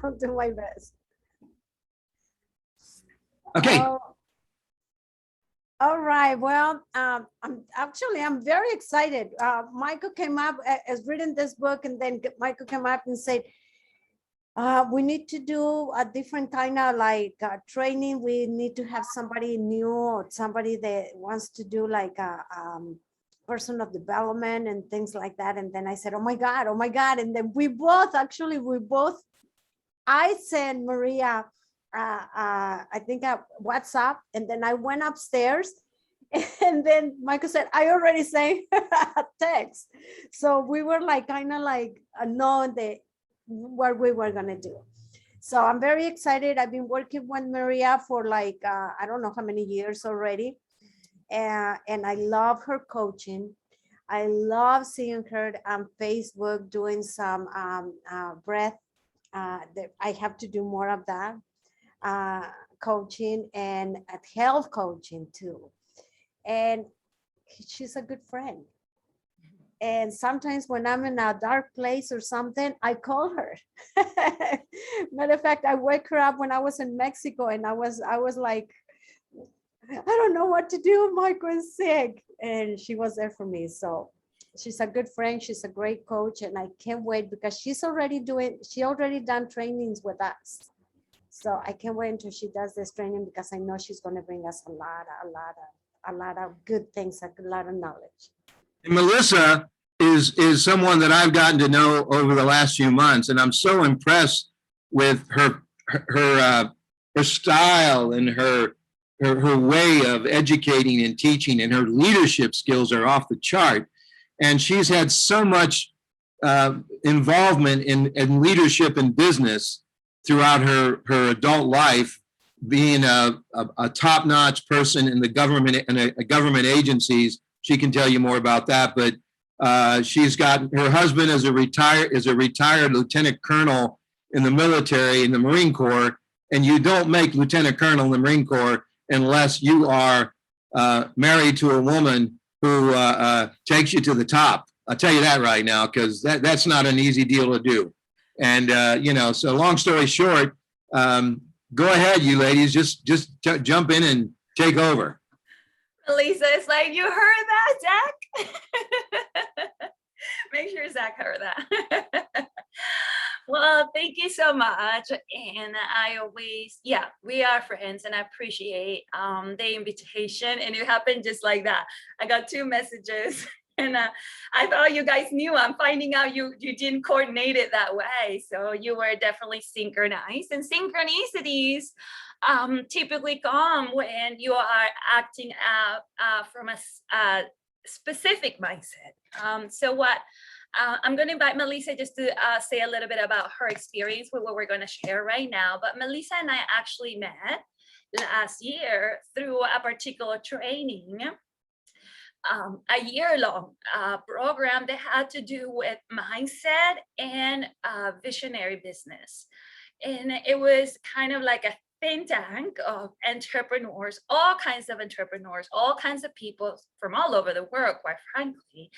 I'll do my best. Okay. All right. Well, I'm very excited. Michael came up, has written this book, and then Michael came up and said, we need to do a different kind of like training. We need to have somebody new or somebody that wants to do like a personal development and things like that. And then I said, oh my God. And then I sent Maria, I think a WhatsApp, and then I went upstairs. And then Michael said, I already sent a text. So we were like, kind of like knowing what we were gonna do. So I'm very excited. I've been working with Maria for like, I don't know how many years already. And I love her coaching. I love seeing her on Facebook doing some breath. That I have to do more of that coaching and at health coaching too. And she's a good friend. And sometimes when I'm in a dark place or something, I call her. Matter of fact, I wake her up when I was in Mexico, and I was like, I don't know what to do. Michael is sick, and she was there for me. So she's a good friend. She's a great coach, and I can't wait because she already done trainings with us. So I can't wait until she does this training, because I know she's going to bring us a lot of good things, a lot of knowledge. And Melissa is someone that I've gotten to know over the last few months, and I'm so impressed with her style and her way of educating and teaching, and her leadership skills are off the chart. And she's had so much involvement in leadership and business throughout her adult life, being a top-notch person in the government and government agencies. She can tell you more about that, but she's got, her husband is a retired lieutenant colonel in the military, in the Marine Corps, and you don't make lieutenant colonel in the Marine Corps unless you are married to a woman who takes you to the top. I'll tell you that right now, because that's not an easy deal to do. And so long story short, go ahead, you ladies, just jump in and take over. Lisa, it's like, you heard that, Zach? Make sure Zach heard that. Well, thank you so much. And I always, we are friends, and I appreciate the invitation. And it happened just like that. I got 2 messages, and I thought you guys knew. I'm finding out you didn't coordinate it that way. So you were definitely synchronized, and synchronicities typically come when you are acting out from a specific mindset. So what I'm going to invite Melissa just to say a little bit about her experience with what we're going to share right now. But Melissa and I actually met last year through a particular training, a year-long program that had to do with mindset and visionary business. And it was kind of like a think tank of entrepreneurs, all kinds of entrepreneurs, all kinds of people from all over the world, quite frankly.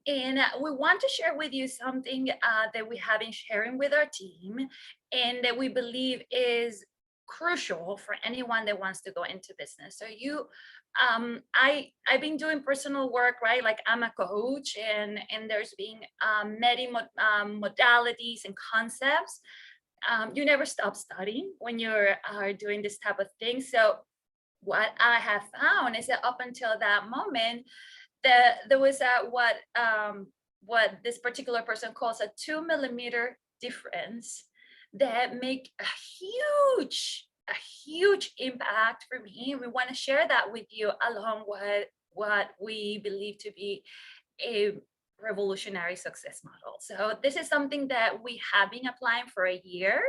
And we want to share with you something that we have been sharing with our team, and that we believe is crucial for anyone that wants to go into business. So I've been doing personal work, right? Like, I'm a coach, and there's been many modalities and concepts. You never stop studying when you're doing this type of thing. So what I have found is that up until that moment, there was what this particular person calls a 2 millimeter difference that make a huge impact for me. We want to share that with you, along with what we believe to be a revolutionary success model. So this is something that we have been applying for a year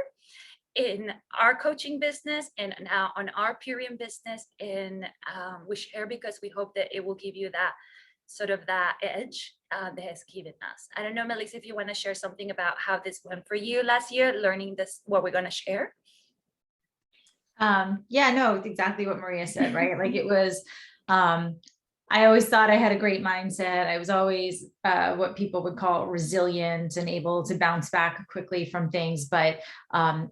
in our coaching business, and now on our Purium business. And we share because we hope that it will give you that sort of that edge that has given us. I don't know, Melissa, if you want to share something about how this went for you last year, learning this, what we're going to share. Yeah, no, exactly what Maria said, right? Like, it was I always thought I had a great mindset. I was always what people would call resilient and able to bounce back quickly from things. But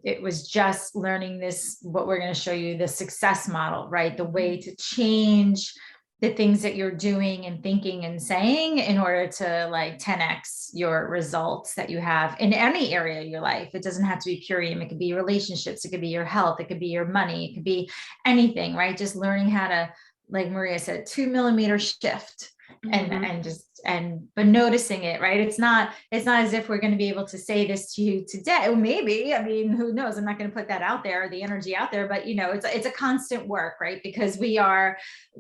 it was just learning this, what we're going to show you, the success model, right? The way to change the things that you're doing and thinking and saying in order to like 10x your results that you have in any area of your life. It doesn't have to be purium. It could be relationships. It could be your health. It could be your money. It could be anything, right? Just learning how to, like Maria said, 2 millimeter shift but noticing it, right? It's not as if we're going to be able to say this to you today. Well, maybe, I mean, who knows? I'm not going to put that out there, the energy out there, but you know, it's a constant work, right? Because we are,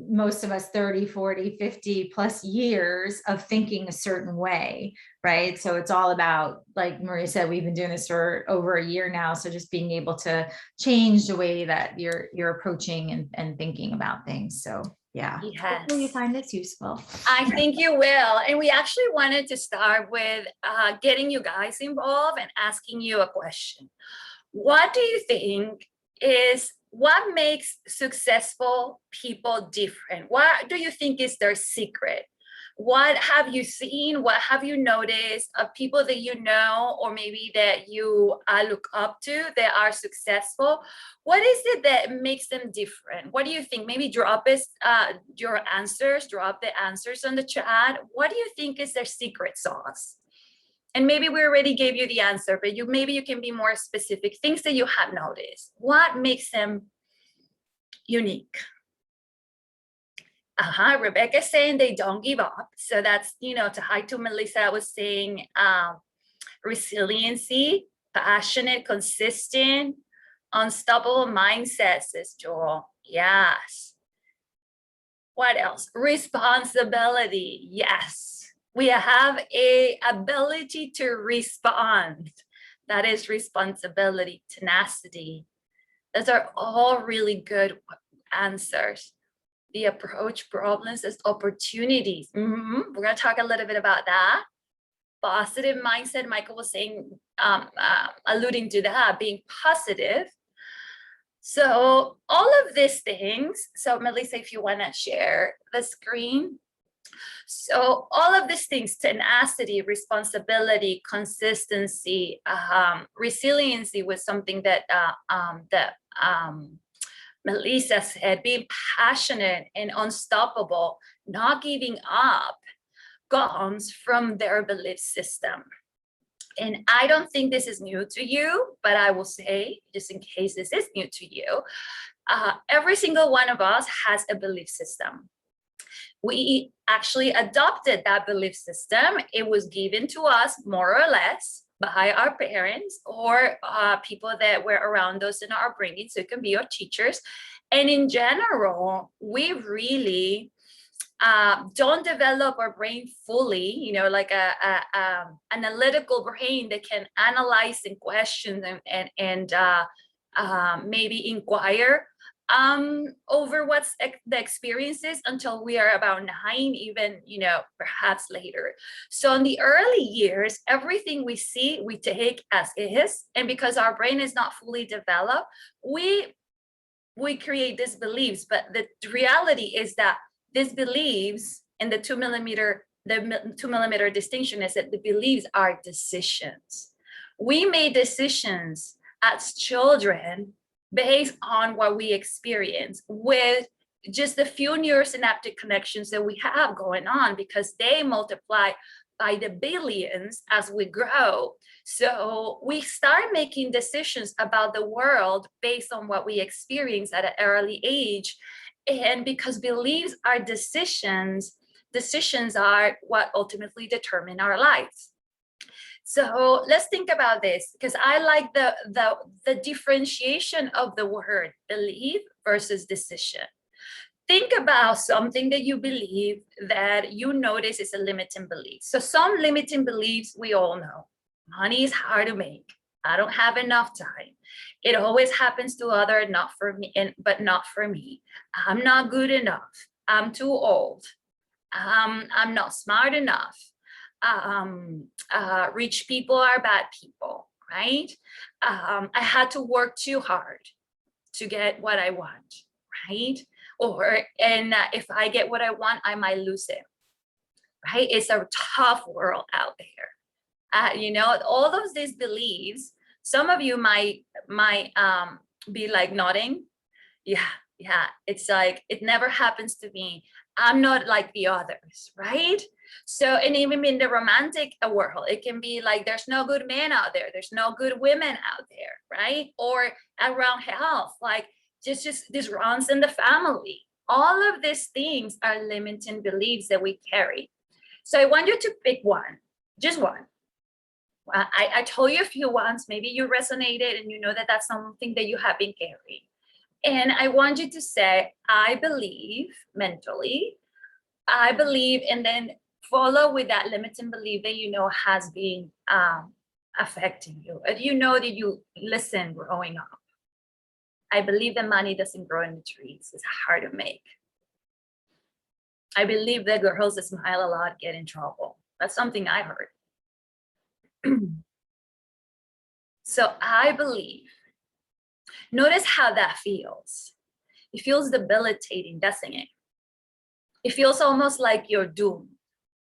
most of us 30, 40, 50 plus years of thinking a certain way, right? So it's all about, like Maria said, we've been doing this for over a year now. So just being able to change the way that you're approaching and thinking about things. So yeah, hopefully you find this useful. I think you will. And we actually wanted to start with getting you guys involved and asking you a question. What do you think what makes successful people different? What do you think is their secret? What have you seen? What have you noticed of people that you know, or maybe that you look up to that are successful? What is it that makes them different? What do you think? Maybe drop the answers on the chat. What do you think is their secret sauce? And maybe we already gave you the answer, but maybe you can be more specific. Things that you have noticed. What makes them unique? Rebecca's saying they don't give up. So that's, to Melissa, I was saying resiliency, passionate, consistent, unstoppable mindset, says Joel. Yes. What else? Responsibility. Yes. We have a ability to respond. That is responsibility, tenacity. Those are all really good answers. The approach problems as opportunities. We're going to talk a little bit about that. Positive mindset. Michael was saying, alluding to that, being positive. So all of these things. So Melissa, if you want to share the screen. So all of these things: tenacity, responsibility, consistency, resiliency was something that Melissa said, being passionate and unstoppable, not giving up, comes from their belief system. And I don't think this is new to you, but I will say, just in case this is new to you, every single one of us has a belief system. We actually adopted that belief system. It was given to us more or less by our parents or people that were around us in our upbringing. So it can be our teachers. And in general, we really don't develop our brain fully, like a analytical brain that can analyze and question and maybe inquire over what's the experiences until we are about 9, even, perhaps later. So in the early years, everything we see, we take as is. And because our brain is not fully developed, we create these beliefs. But the reality is that these beliefs, and the 2 millimeter distinction is that the beliefs are decisions. We made decisions as children based on what we experience with just the few neurosynaptic connections that we have going on, because they multiply by the billions as we grow. So we start making decisions about the world based on what we experience at an early age. And because beliefs are decisions are what ultimately determine our lives. So let's think about this, because I like the differentiation of the word belief versus decision. Think about something that you believe that you notice is a limiting belief. So some limiting beliefs we all know. Money is hard to make. I don't have enough time. It always happens to others, not for me, but not for me. I'm not good enough. I'm too old. I'm not smart enough. Rich people are bad people, right? I had to work too hard to get what I want, right? And if I get what I want, I might lose it, right? It's a tough world out there. You know, all of these beliefs, some of you might be like nodding. Yeah, it's like, it never happens to me. I'm not like the others, right? So, and even in the romantic world, it can be like, there's no good men out there. There's no good women out there, right? Or around health, like just this runs in the family. All of these things are limiting beliefs that we carry. So I want you to pick one, just one. I told you a few ones, maybe you resonated and you know that that's something that you have been carrying. And I want you to say, I believe mentally, I believe, and then follow with that limiting belief that you know has been affecting you. If you know that you listen growing up, I believe that money doesn't grow in the trees. It's hard to make. I believe that girls that smile a lot get in trouble. That's something I heard. So I believe, notice how that feels. It feels debilitating, doesn't it? It feels almost like you're doomed,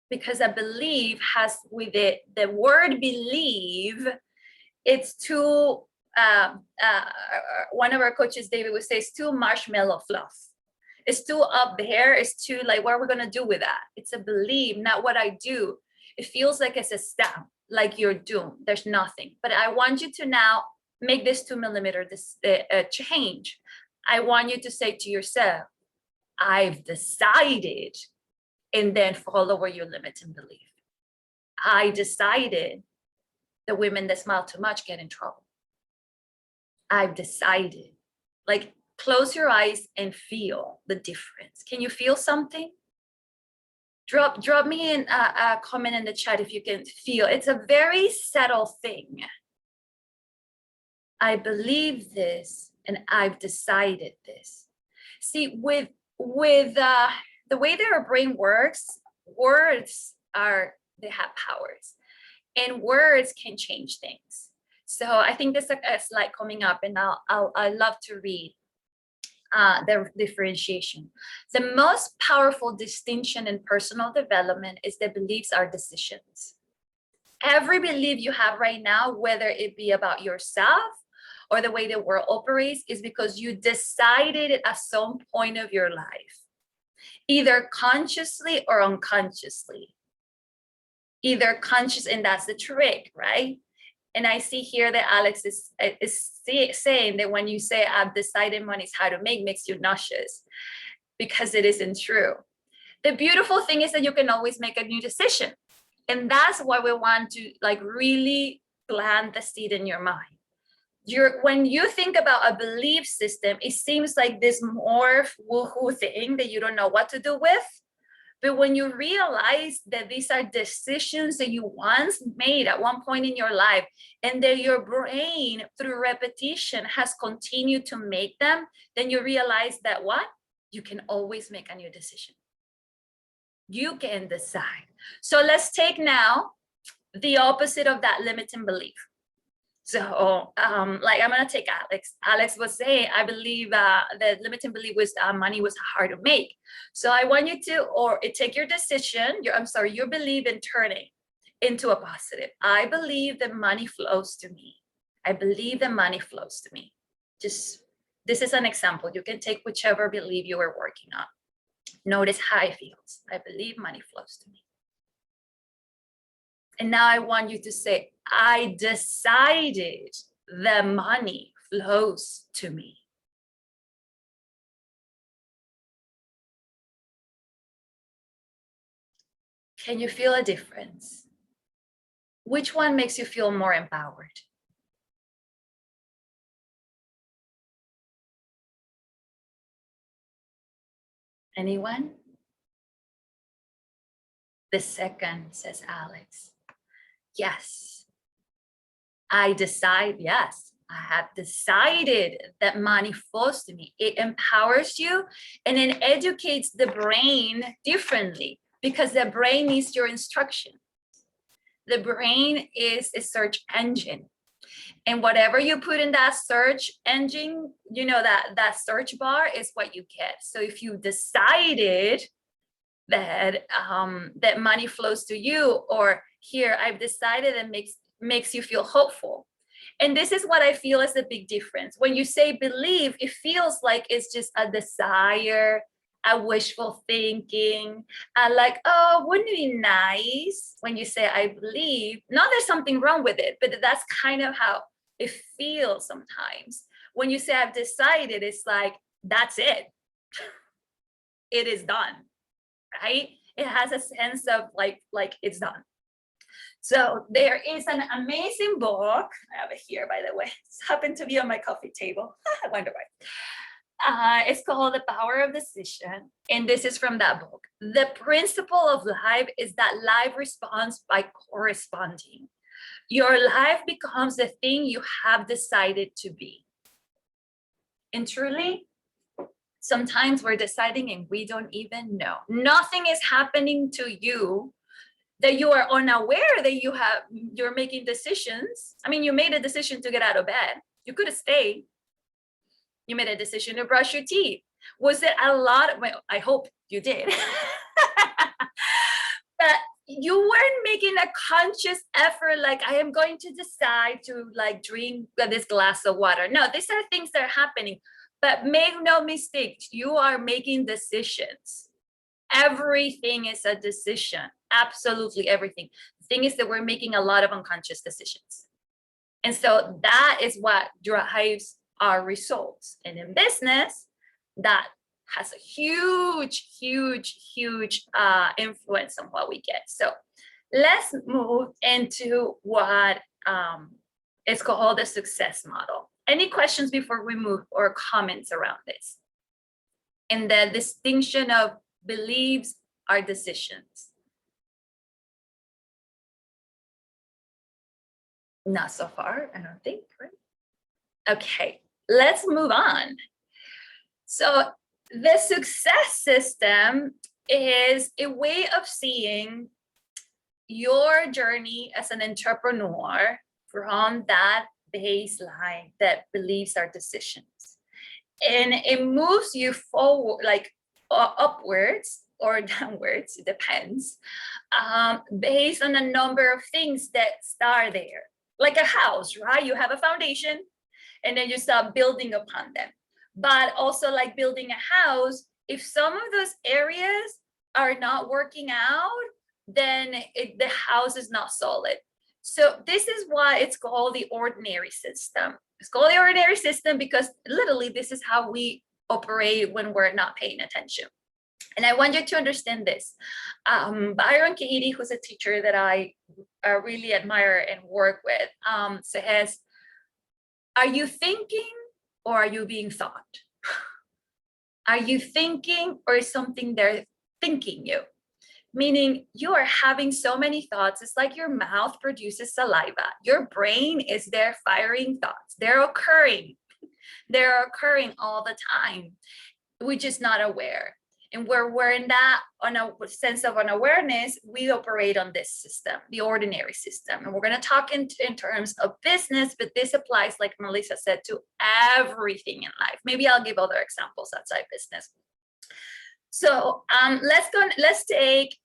because I believe has with it, the word believe, it's too, one of our coaches, David, would say it's too marshmallow fluff. It's too up there. It's too like, what are we going to do with that? It's a believe, not what I do. It feels like it's a stamp, like you're doomed. There's nothing. But I want you to now make this 2 millimeter this change. I want you to say to yourself, I've decided, and then follow where your limiting belief. I decided that women that smile too much get in trouble. I've decided. Like, close your eyes and feel the difference. Can you feel something? Drop me in a comment in the chat if you can feel. It's a very subtle thing. I believe this and I've decided this. See, with the way that our brain works, words they have powers, and words can change things. So I think this is a slide coming up, and I love to read the differentiation. The most powerful distinction in personal development is that beliefs are decisions. Every belief you have right now, whether it be about yourself or the way the world operates, is because you decided it at some point of your life, either consciously or unconsciously. Either conscious, and that's the trick, right? And I see here that Alex is saying that when you say I've decided money's how to make, makes you nauseous, because it isn't true. The beautiful thing is that you can always make a new decision. And that's why we want to like really plant the seed in your mind. When you think about a belief system, it seems like this more woohoo thing that you don't know what to do with. But when you realize that these are decisions that you once made at one point in your life, and that your brain through repetition has continued to make them, then you realize that what? You can always make a new decision. You can decide. So let's take now the opposite of that limiting belief. So like I'm gonna take Alex. Alex was saying, I believe the limiting belief was money was hard to make. So I want you to, take your decision, your belief in turning into a positive. I believe that money flows to me. I believe that money flows to me. This is an example. You can take whichever belief you are working on. Notice how it feels. I believe money flows to me. And now I want you to say, I decided that money flows to me. Can you feel a difference? Which one makes you feel more empowered? Anyone? The second, says Alex. Yes, I have decided that money flows to me. It empowers you and it educates the brain differently, because the brain needs your instruction. The brain is a search engine. And whatever you put in that search engine, you know, that search bar is what you get. So if you decided that that money flows to you, or here I've decided, and makes you feel hopeful. And this is what I feel is the big difference. When you say believe, it feels like it's just a desire, a wishful thinking, like, oh, wouldn't it be nice when you say I believe? Not there's something wrong with it, but that's kind of how it feels sometimes. When you say I've decided, it's like, that's it. It is done, right? It has a sense of like it's done. So there is an amazing book. I have it here, by the way. It's happened to be on my coffee table. I wonder why. It's called The Power of Decision. And this is from that book. The principle of life is that life responds by corresponding. Your life becomes the thing you have decided to be. And truly, sometimes we're deciding and we don't even know. Nothing is happening to you that you are unaware that you're making decisions. I mean, you made a decision to get out of bed. You could have stayed. You made a decision to brush your teeth. Was it a lot? Well, I hope you did. But you weren't making a conscious effort, like I am going to decide to like drink this glass of water. No, these are things that are happening. But make no mistake, you are making decisions. Everything is a decision. Absolutely everything. The thing is that we're making a lot of unconscious decisions. And so that is what drives our results. And in business, that has a huge, huge, huge influence on what we get. So let's move into what is called the success model. Any questions before we move, or comments around this? And the distinction of beliefs are decisions. Not so far, I don't think, right? Okay, let's move on. So the success system is a way of seeing your journey as an entrepreneur from that baseline that beliefs are decisions. And it moves you forward, like upwards or downwards, it depends, based on a number of things that start there. Like a house, right? You have a foundation and then you start building upon them. But also like building a house, if some of those areas are not working out, then the house is not solid. So this is why it's called the ordinary system. It's called the ordinary system because literally this is how we operate when we're not paying attention. And I want you to understand this. Byron Katie, who's a teacher that I really admire and work with, says, are you thinking or are you being thought? Are you thinking or is something there thinking you? Meaning you are having so many thoughts. It's like your mouth produces saliva. Your brain is there firing thoughts. They're occurring. They're occurring all the time. We're just not aware. And where we're in that on a sense of unawareness, we operate on this system, the ordinary system. And we're going to talk in terms of business, but this applies, like Melissa said, to everything in life. Maybe I'll give other examples outside business. So let's take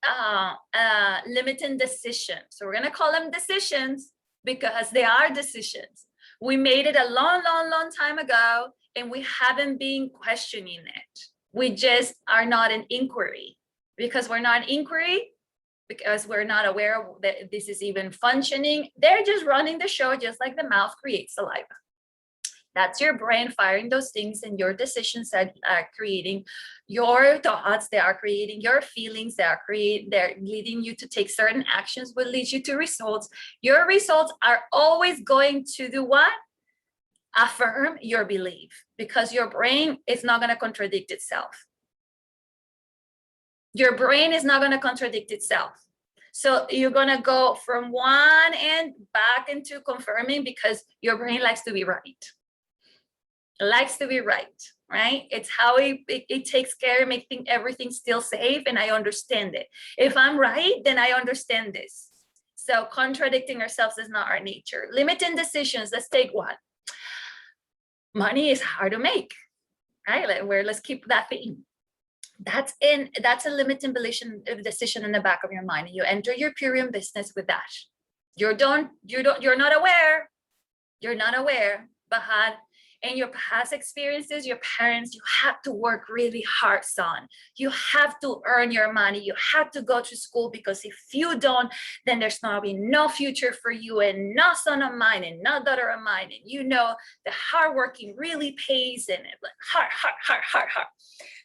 limiting decisions. So we're going to call them decisions because they are decisions. We made it a long, long, long time ago, and we haven't been questioning it. We just are not in inquiry. Because we're not in inquiry, because we're not aware that this is even functioning, they're just running the show just like the mouth creates saliva. That's your brain firing those things, and your decisions that are creating your thoughts, they are creating your feelings, they're leading you to take certain actions, will lead you to results. Your results are always going to do what? Affirm your belief, because your brain is not going to contradict itself. Your brain is not going to contradict itself. So you're going to go from one end back into confirming, because your brain likes to be right. It likes to be right, right? It's how it takes care of making everything still safe, and I understand it. If I'm right, then I understand this. So contradicting ourselves is not our nature. Limiting decisions, let's take one. Money is hard to make, right? Let's keep that theme. That's a limiting decision in the back of your mind. You enter your period business with that. You're not aware, but in your past experiences, your parents, you have to work really hard, son. You have to earn your money. You have to go to school, because if you don't, then there's going to be no future for you, and no son of mine and no daughter of mine. And you know, the hard working really pays, and hard.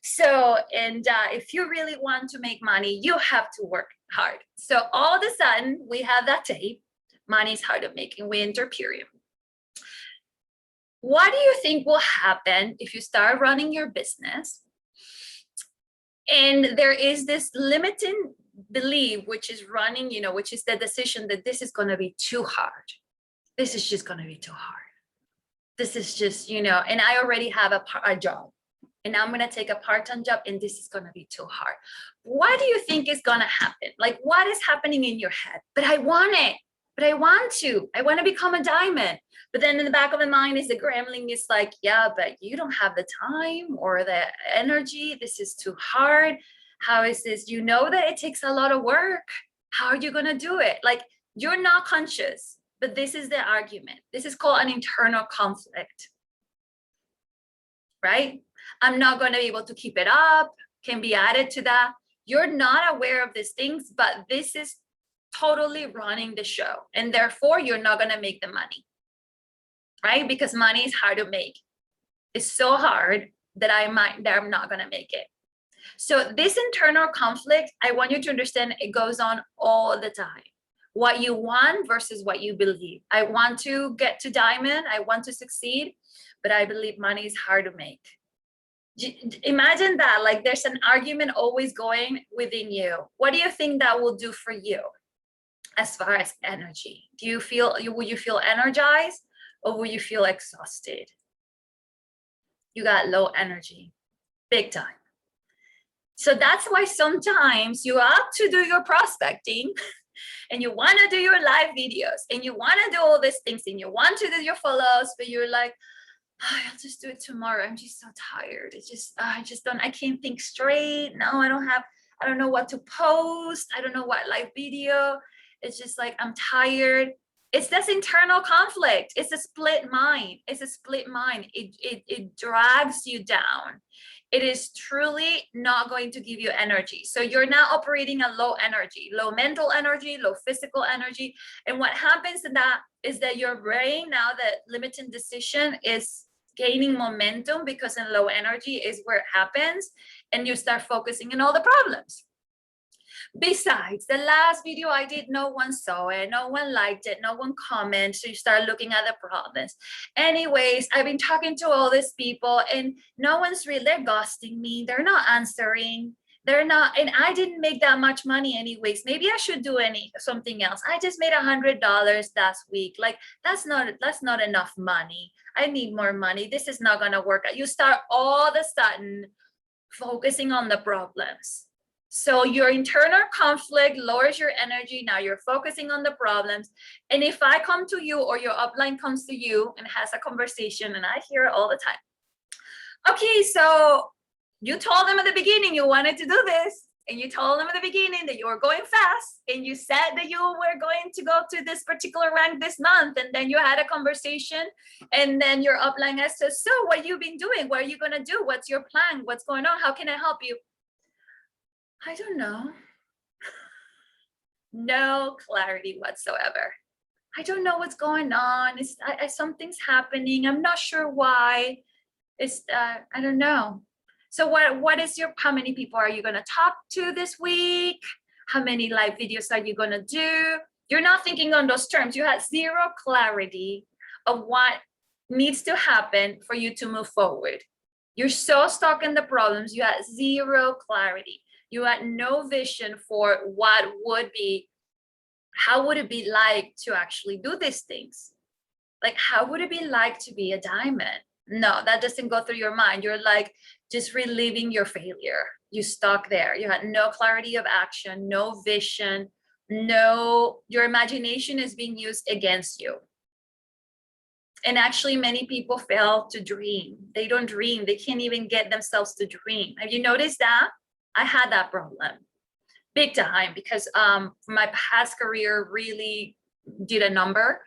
So, if you really want to make money, you have to work hard. So all of a sudden we have that tape, money is hard to make, and we enter period. What do you think will happen if you start running your business and there is this limiting belief, which is running, which is the decision that this is going to be too hard. This is just going to be too hard. This is just, and I already have a job, and I'm going to take a part-time job, and this is going to be too hard. What do you think is going to happen? Like, what is happening in your head? But I want it. But I want to become a diamond. But then in the back of my mind is the gremlin is like, yeah, but you don't have the time or the energy. This is too hard. How is this? You know that it takes a lot of work. How are you going to do it? Like, you're not conscious, but this is the argument. This is called an internal conflict, right? I'm not going to be able to keep it up, can be added to that. You're not aware of these things, but this is totally running the show, and therefore you're not going to make the money, right? Because money is hard to make. It's so hard that I'm not going to make it. So this internal conflict, I want you to understand, it goes on all the time. What you want versus what you believe. I want to get to diamond, I want to succeed, but I believe money is hard to make. Imagine that, like, there's an argument always going within you. What do you think that will do for you? As far as energy, will you feel energized, or will you feel exhausted? You got low energy, big time. So that's why sometimes you have to do your prospecting and you want to do your live videos and you want to do all these things and you want to do your follows, but you're like, oh, I'll just do it tomorrow. I'm just so tired. I can't think straight. No, I don't know what to post. I don't know what live video. It's just like, I'm tired. It's this internal conflict. It's a split mind. It drags you down. It is truly not going to give you energy. So you're now operating a low energy, low mental energy, low physical energy. And what happens in that is that your brain, now that limiting decision is gaining momentum, because in low energy is where it happens, and you start focusing on all the problems. Besides, the last video I did, no one saw it, no one liked it, no one commented, so you start looking at the problems. Anyways, I've been talking to all these people and no one's really, they're ghosting me, they're not answering, and I didn't make that much money anyways. Maybe I should do something else. I just made $100 last week. Like, that's not enough money. I need more money. This is not gonna work out. You start all of a sudden focusing on the problems. So your internal conflict lowers your energy. Now you're focusing on the problems. And if I come to you or your upline comes to you and has a conversation, and I hear it all the time. Okay, so you told them at the beginning you wanted to do this, and you told them at the beginning that you were going fast, and you said that you were going to go to this particular rank this month, and then you had a conversation, and then your upline asked us, so what you been doing? What are you gonna do? What's your plan? What's going on? How can I help you? I don't know. No clarity whatsoever. I don't know what's going on. Something's happening. I'm not sure why. I don't know. So how many people are you going to talk to this week? How many live videos are you going to do? You're not thinking on those terms. You have zero clarity of what needs to happen for you to move forward. You're so stuck in the problems. You have zero clarity. You had no vision for how would it be like to actually do these things? Like, how would it be like to be a diamond? No, that doesn't go through your mind. You're like just reliving your failure. You stuck there. You had no clarity of action, no vision no, your imagination is being used against you. And actually, many people fail to dream. They don't dream. They can't even get themselves to dream. Have you noticed that? I had that problem big time because my past career really did a number.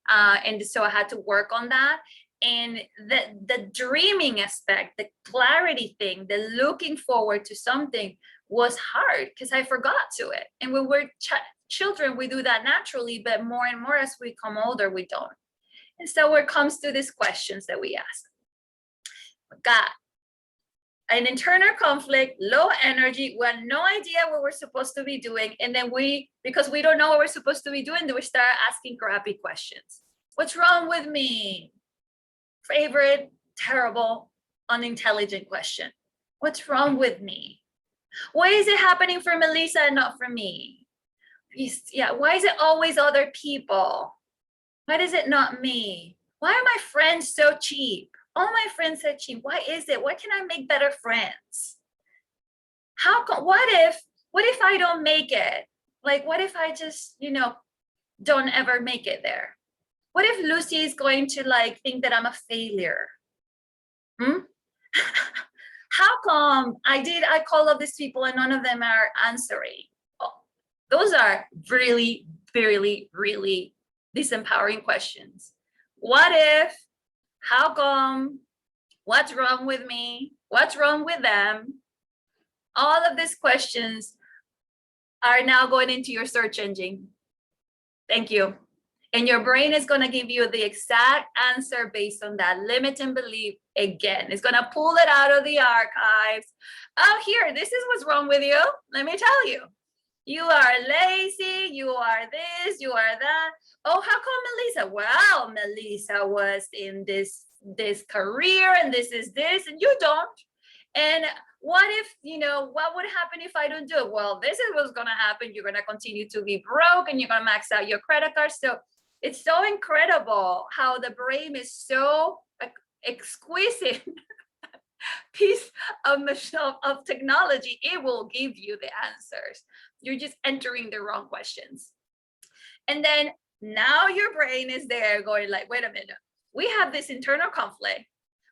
And so I had to work on that. And the dreaming aspect, the clarity thing, the looking forward to something was hard because I forgot to it. And when we're children, we do that naturally, but more and more as we come older, we don't. And so it comes to these questions that we ask. Got an internal conflict, low energy, we have no idea what we're supposed to be doing. And then because we don't know what we're supposed to be doing, then we start asking crappy questions. What's wrong with me? Favorite, terrible, unintelligent question. What's wrong with me? Why is it happening for Melissa and not for me? Yeah, why is it always other people? Why is it not me? Why are my friends so cheap? All my friends are cheap. Why is it? Why can I make better friends? What if I don't make it? Like, what if I just, don't ever make it there? What if Lucy is going to think that I'm a failure? How come I call all these people and none of them are answering? Oh, those are really, really, really disempowering questions. What if? How come? What's wrong with me? What's wrong with them? All of these questions are now going into your search engine. Thank you. And your brain is going to give you the exact answer based on that limiting belief again. It's going to pull it out of the archives. Oh, here, this is what's wrong with you. Let me tell you. You are lazy, you are this, you are that. Oh, how come Melissa? Well, Melissa was in this career and this is this, and you don't. And what if, what would happen if I don't do it? Well, this is what's going to happen. You're going to continue to be broke and you're going to max out your credit card. So it's so incredible how the brain is so exquisite piece of technology. It will give you the answers. You're just entering the wrong questions. And then now your brain is there going wait a minute, we have this internal conflict.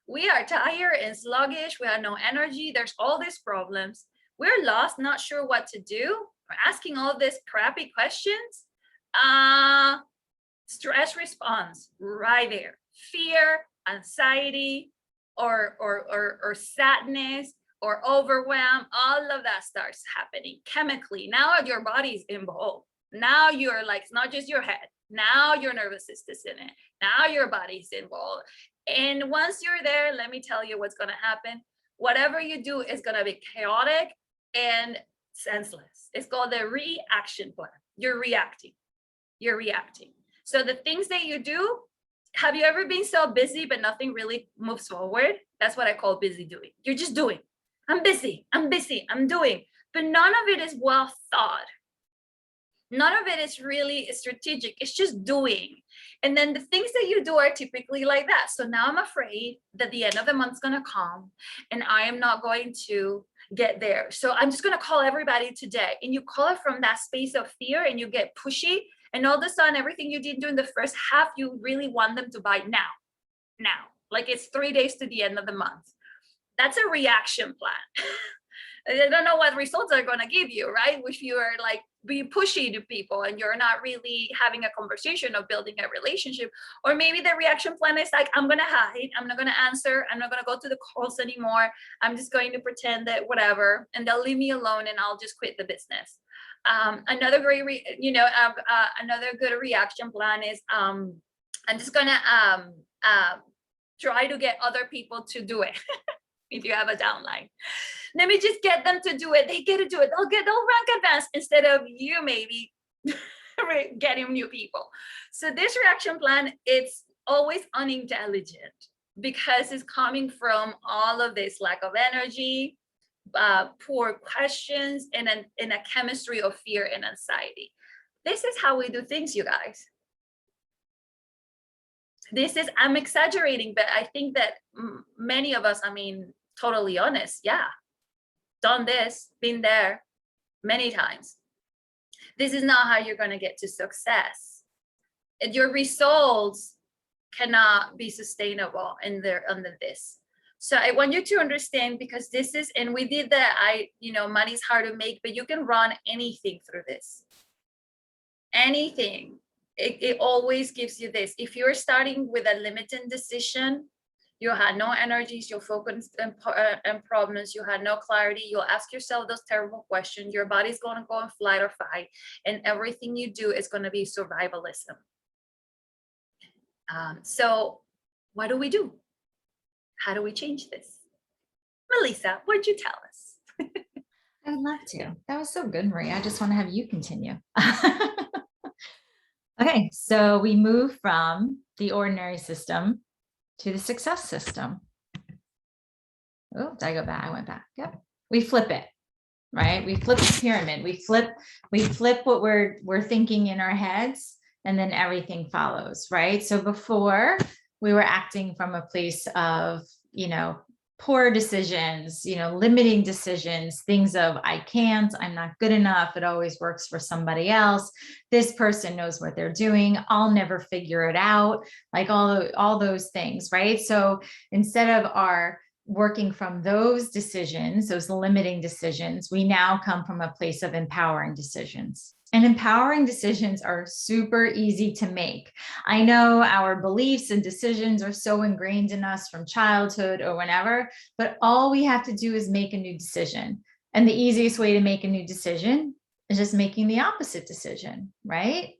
We are tired and sluggish. We have no energy. There's all these problems. We're lost, not sure what to do. We're asking all these crappy questions. Stress response right there. Fear, anxiety, or sadness, or overwhelm, all of that starts happening chemically. Now your body's involved. Now you're it's not just your head. Now your nervous system's in it. Now your body's involved. And once you're there, let me tell you what's going to happen. Whatever you do is going to be chaotic and senseless. It's called the reaction plan. You're reacting. So the things that you do, have you ever been so busy, but nothing really moves forward? That's what I call busy doing. You're just doing. I'm busy, I'm doing. But none of it is well thought. None of it is really strategic. It's just doing. And then the things that you do are typically like that. So now I'm afraid that the end of the month's going to come and I am not going to get there. So I'm just going to call everybody today. And you call it from that space of fear and you get pushy. And all of a sudden, everything you didn't do in the first half, you really want them to buy now. Like it's 3 days to the end of the month. That's a reaction plan. I don't know what results are going to give you, right? If you are being pushy to people and you're not really having a conversation of building a relationship, or maybe the reaction plan is I'm going to hide, I'm not going to answer, I'm not going to go to the calls anymore, I'm just going to pretend that whatever, and they'll leave me alone and I'll just quit the business. Another great, another good reaction plan is I'm just going to try to get other people to do it. If you have a downline, let me just get them to do it. They get to do it. They'll rank advanced instead of you maybe getting new people. So this reaction plan, it's always unintelligent because it's coming from all of this lack of energy, poor questions, and a chemistry of fear and anxiety. This is how we do things, you guys. I'm exaggerating, but I think that many of us, totally honest, yeah, done this, been there many times. This is not how you're going to get to success. And your results cannot be sustainable in there under this. So I want you to understand, because this is, and we did that, money's hard to make, but you can run anything through this. Anything. It always gives you this. If you're starting with a limiting decision, you had no energies, you're focused on problems, you had no clarity, you'll ask yourself those terrible questions, your body's going to go in flight or fight, and everything you do is going to be survivalism. So what do we do? How do we change this? Melissa, what'd you tell us? I would love to. That was so good, Maria. I just want to have you continue. Okay, so we move from the ordinary system to the success system. Oh, did I go back? I went back. Yep. We flip it, right? We flip the pyramid. We flip what we're thinking in our heads, and then everything follows, right? So before, we were acting from a place of, poor decisions, limiting decisions, things of I can't, I'm not good enough, it always works for somebody else, this person knows what they're doing, I'll never figure it out, like all those things, right? So instead of our working from those decisions, those limiting decisions, we now come from a place of empowering decisions. And empowering decisions are super easy to make. I know our beliefs and decisions are so ingrained in us from childhood or whenever, but all we have to do is make a new decision. And the easiest way to make a new decision is just making the opposite decision, right?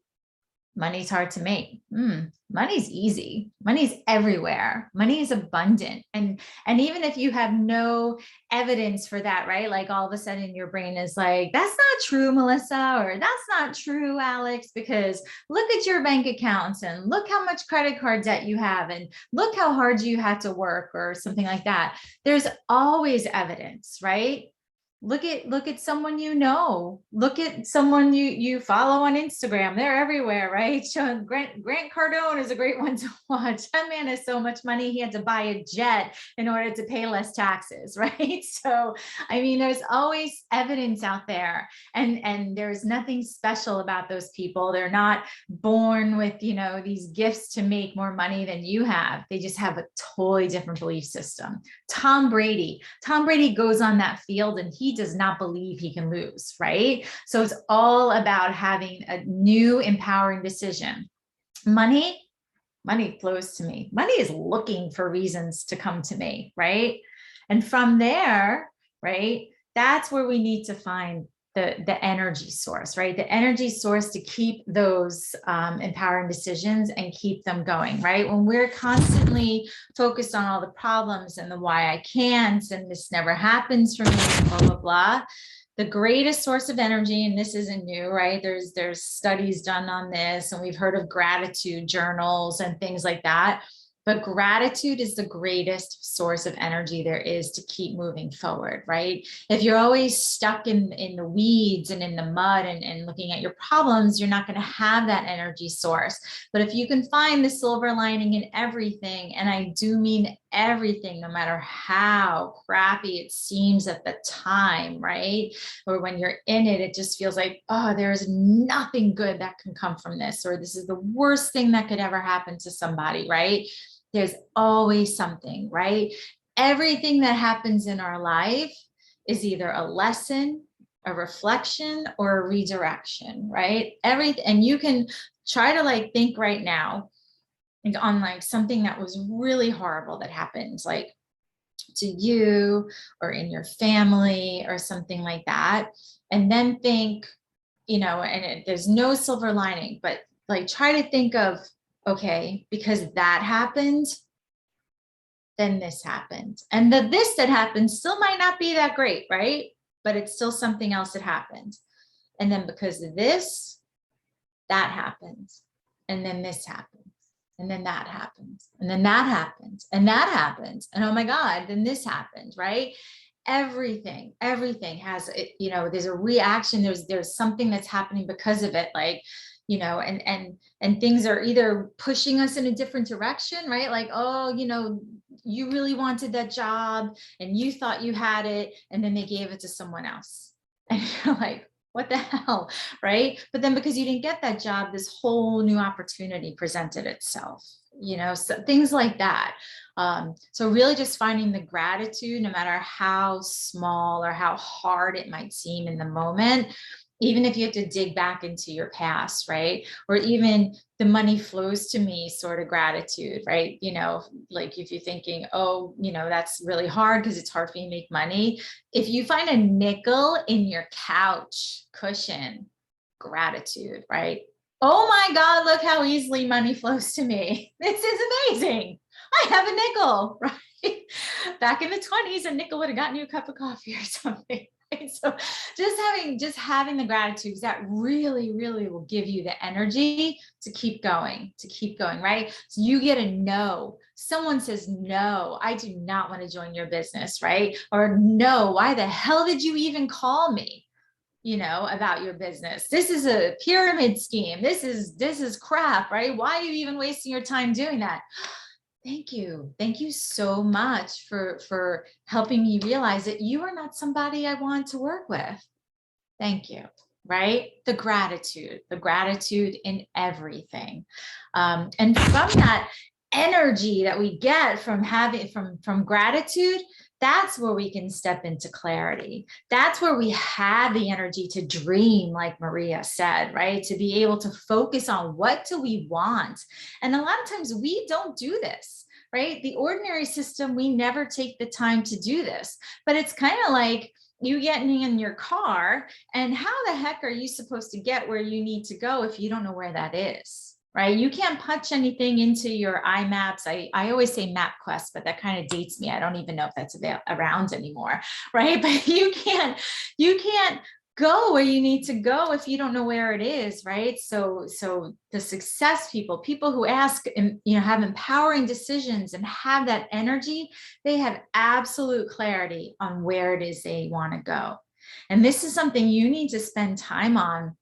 Money's hard to make. Money's easy. Money's everywhere. Money is abundant. And even if you have no evidence for that, right? Like all of a sudden your brain is like, that's not true, Melissa, or that's not true, Alex, because look at your bank accounts and look how much credit card debt you have and look how hard you had to work or something like that. There's always evidence, right? Look at someone look at someone you follow on Instagram. They're everywhere, right? Grant Cardone is a great one to watch. That man has so much money, he had to buy a jet in order to pay less taxes, right? So, I mean, there's always evidence out there, and there's nothing special about those people. They're not born with, these gifts to make more money than you have. They just have a totally different belief system. Tom Brady goes on that field and he does not believe he can lose, right? So it's all about having a new empowering decision. Money flows to me. Money is looking for reasons to come to me, right? And from there, right, that's where we need to find the energy source, right? The energy source to keep those empowering decisions and keep them going, right? When we're constantly focused on all the problems and the why I can't, and this never happens for me, blah, blah, blah. The greatest source of energy, and this isn't new, right? There's studies done on this, and we've heard of gratitude journals and things like that. But gratitude is the greatest source of energy there is to keep moving forward, right? If you're always stuck in the weeds and in the mud and looking at your problems, you're not going to have that energy source. But if you can find the silver lining in everything, and I do mean everything, no matter how crappy it seems at the time, right? Or when you're in it, it just feels like, oh, there's nothing good that can come from this, or this is the worst thing that could ever happen to somebody, right? There's always something, right? Everything that happens in our life is either a lesson, a reflection, or a redirection, right? And you can try to think right now on something that was really horrible that happened, like to you or in your family or something like that. And then think, there's no silver lining, but try to think of, okay, because that happened, then this happened. And this that happened still might not be that great, right? But it's still something else that happened. And then because of this, that happens. And then this happens. And then that happens. And then that happens. And that happens. And oh my God, then this happened, right? Everything has, there's a reaction. There's something that's happening because of it. And things are either pushing us in a different direction, right? Like, oh, you really wanted that job and you thought you had it, and then they gave it to someone else. And you're like, What the hell, right? But then because you didn't get that job, this whole new opportunity presented itself, so things like that. So really just finding the gratitude, no matter how small or how hard it might seem in the moment, even if you have to dig back into your past, right? Or even the money flows to me sort of gratitude, right? Like if you're thinking, oh, that's really hard because it's hard for you to make money. If you find a nickel in your couch cushion, gratitude, right? Oh my God, look how easily money flows to me. This is amazing. I have a nickel, right? Back in the 20s, a nickel would have gotten you a cup of coffee or something. Right? So just having the gratitude, because that really, really will give you the energy to keep going, right? So you get a no. Someone says, no, I do not want to join your business, right? Or no, why the hell did you even call me? About your business. This is a pyramid scheme. This is crap, right? Why are you even wasting your time doing that? Thank you. Thank you so much for helping me realize that you are not somebody I want to work with. Thank you. Right? The gratitude in everything. And from that energy that we get from having from gratitude, that's where we can step into clarity. That's where we have the energy to dream, like Maria said, right? To be able to focus on what do we want. And a lot of times we don't do this, right? The ordinary system, we never take the time to do this, but it's kind of like you getting in your car, and how the heck are you supposed to get where you need to go if you don't know where that is? Right? You can't punch anything into your iMaps. I always say MapQuest, but that kind of dates me. I don't even know if that's around anymore, right? But you can't go where you need to go if you don't know where it is, right? So the success people who ask and have empowering decisions and have that energy, they have absolute clarity on where it is they want to go. And this is something you need to spend time on.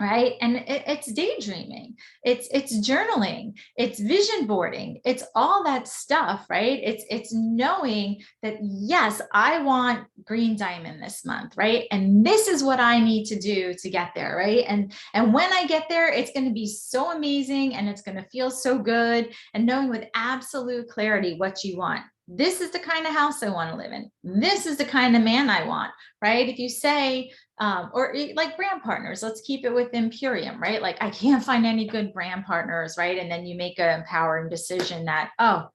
Right. And it's daydreaming, it's journaling, it's vision boarding, it's all that stuff, right? It's knowing that, yes, I want green diamond this month, right? And this is what I need to do to get there, right? And when I get there, it's going to be so amazing and it's going to feel so good. And knowing with absolute clarity what you want. This is the kind of house I want to live in. This is the kind of man I want, right? If you say, or like brand partners, let's keep it within Purium, right? Like I can't find any good brand partners, right? And then you make an empowering decision that, oh,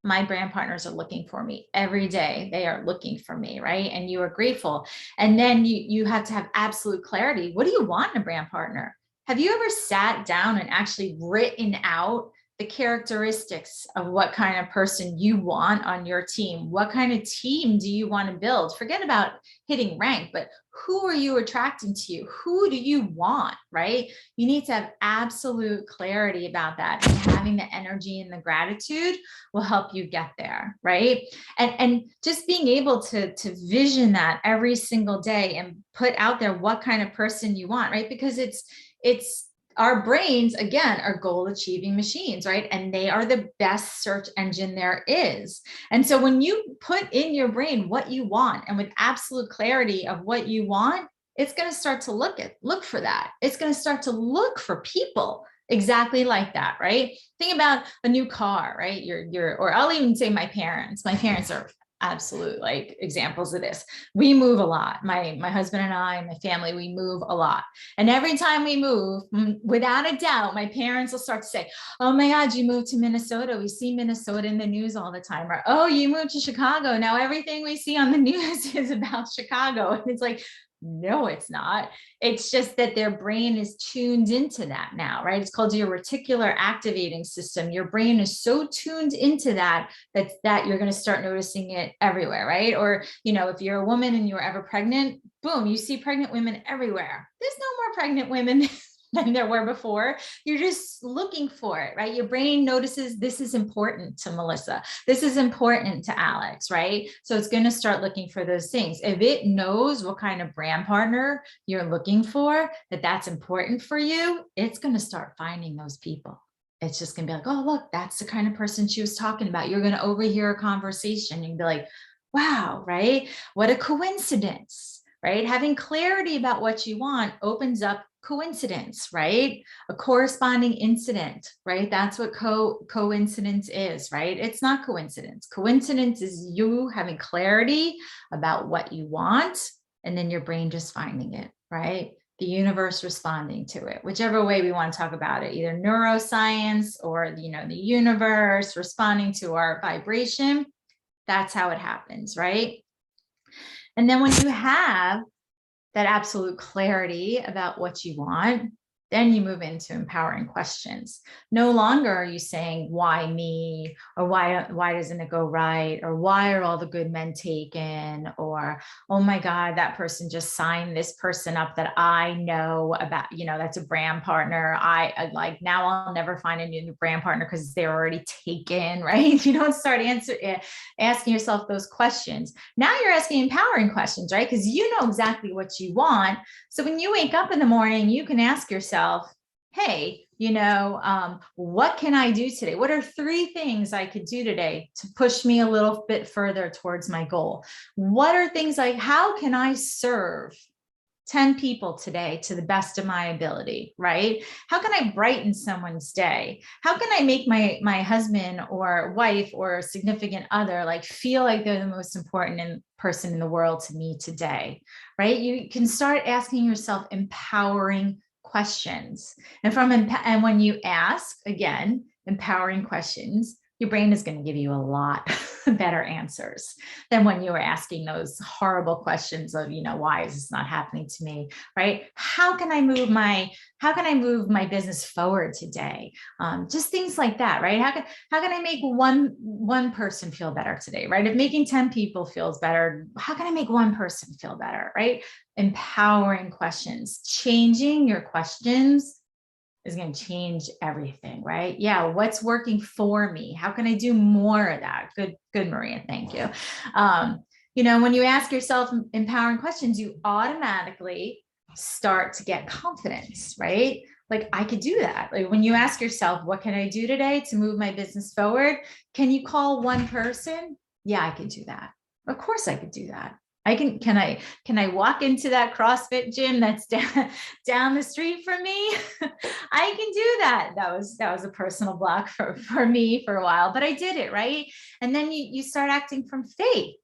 my brand partners are looking for me every day. They are looking for me, right? And you are grateful. And then you have to have absolute clarity. What do you want in a brand partner? Have you ever sat down and actually written out the characteristics of what kind of person you want on your team? What kind of team do you want to build? Forget about hitting rank, but who are you attracting to you? Who do you want, right? You need to have absolute clarity about that. And having the energy and the gratitude will help you get there, right? And just being able to vision that every single day and put out there what kind of person you want, right? Because it's our brains, again, are goal achieving machines, right? And they are the best search engine there is. And so when you put in your brain what you want and with absolute clarity of what you want, it's going to start to look for that. It's going to start to look for people exactly like that, right? Think about a new car, right? Or I'll even say my parents are absolute like examples of this. We move a lot. My husband and I, my family, we move a lot. And every time we move, without a doubt, my parents will start to say, oh my God, you moved to Minnesota. We see Minnesota in the news all the time. Or, oh, you moved to Chicago. Now everything we see on the news is about Chicago. And it's like, no, it's not. It's just that their brain is tuned into that now, right? It's called your reticular activating system. Your brain is so tuned into that you're going to start noticing it everywhere, right? Or, if you're a woman and you're ever pregnant, boom, you see pregnant women everywhere. There's no more pregnant women than there were before. You're just looking for it, right? Your brain notices this is important to Melissa. This is important to Alex, right? So it's going to start looking for those things. If it knows what kind of brand partner you're looking for, that's important for you, it's going to start finding those people. It's just going to be like, oh, look, that's the kind of person she was talking about. You're going to overhear a conversation and be like, wow, right? What a coincidence. right? Having clarity about what you want opens up coincidence, right? A corresponding incident, right? That's what coincidence is, right? It's not coincidence. Coincidence is you having clarity about what you want, and then your brain just finding it, right? The universe responding to it, whichever way we want to talk about it, either neuroscience or, you know, the universe responding to our vibration. That's how it happens, right? And then when you have that absolute clarity about what you want, then you move into empowering questions. No longer are you saying, why me? Or why doesn't it go right? Or why are all the good men taken? Or, oh my God, that person just signed this person up that I know about, you know, that's a brand partner. I like, now I'll never find a new brand partner because they're already taken, right? You don't start asking yourself those questions. Now you're asking empowering questions, right? Because you know exactly what you want. So when you wake up in the morning, you can ask yourself, hey, you know, what can I do today? What are 3 things I could do today to push me a little bit further towards my goal? What are things like, how can I serve 10 people today to the best of my ability, right? How can I brighten someone's day? How can I make my husband or wife or significant other like feel like they're the most important person in the world to me today, right? You can start asking yourself empowering questions. And when you ask, again, empowering questions, your brain is going to give you a lot better answers than when you were asking those horrible questions of, you know, why is this not happening to me, right? How can I move my business forward today? Just things like that, right? How can I make one person feel better today, right? If making 10 people feels better, how can I make one person feel better, right? Empowering questions, changing your questions is going to change everything, right? Yeah. What's working for me? How can I do more of that? Good, Maria. Thank you. You know, when you ask yourself empowering questions, you automatically start to get confidence, right? Like, I could do that. Like, when you ask yourself, what can I do today to move my business forward? Can you call one person? Yeah, I could do that. Of course I could do that. Can I walk into that CrossFit gym that's down the street from me? I can do that. That was a personal block for me for a while, but I did it, right? And then you start acting from faith,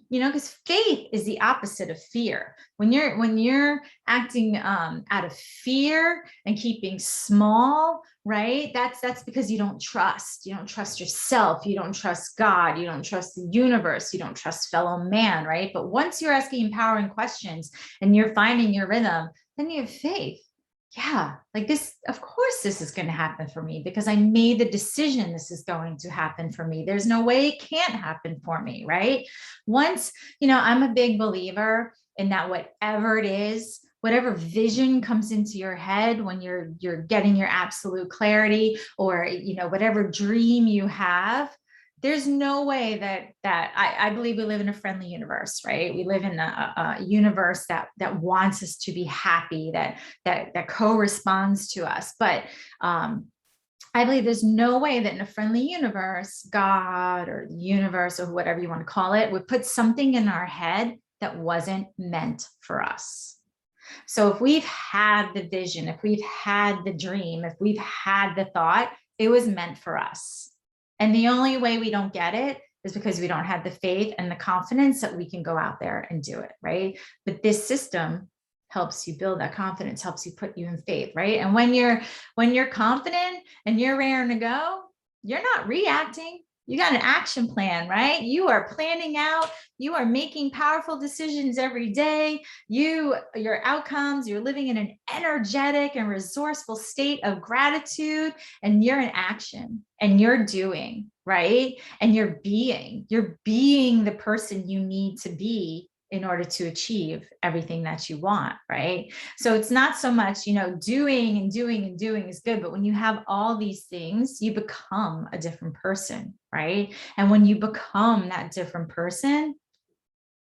you know, because faith is the opposite of fear. When you're acting out of fear and keeping small, right? That's because you don't trust yourself, you don't trust God, you don't trust the universe, you don't trust fellow man, right? But once you're asking empowering questions and you're finding your rhythm, then you have faith. Yeah, like this, of course this is going to happen for me because I made the decision this is going to happen for me. There's no way it can't happen for me, right? Once, you know, I'm a big believer in that whatever it is, whatever vision comes into your head when you're getting your absolute clarity, or, you know, whatever dream you have, there's no way that I believe we live in a friendly universe, right? We live in a universe that wants us to be happy, that corresponds to us. But I believe there's no way that in a friendly universe, God or the universe or whatever you want to call it, would put something in our head that wasn't meant for us. So if we've had the vision, if we've had the dream, if we've had the thought, it was meant for us. And the only way we don't get it is because we don't have the faith and the confidence that we can go out there and do it, right? But this system helps you build that confidence, helps you put you in faith, right? And when you're confident and you're raring to go, you're not reacting. You got an action plan, right? You are planning out, you are making powerful decisions every day. Your outcomes, you're living in an energetic and resourceful state of gratitude, and you're in action and you're doing, right? And you're being the person you need to be in order to achieve everything that you want, right? So it's not so much, you know, doing is good, but when you have all these things, you become a different person, right? And when you become that different person,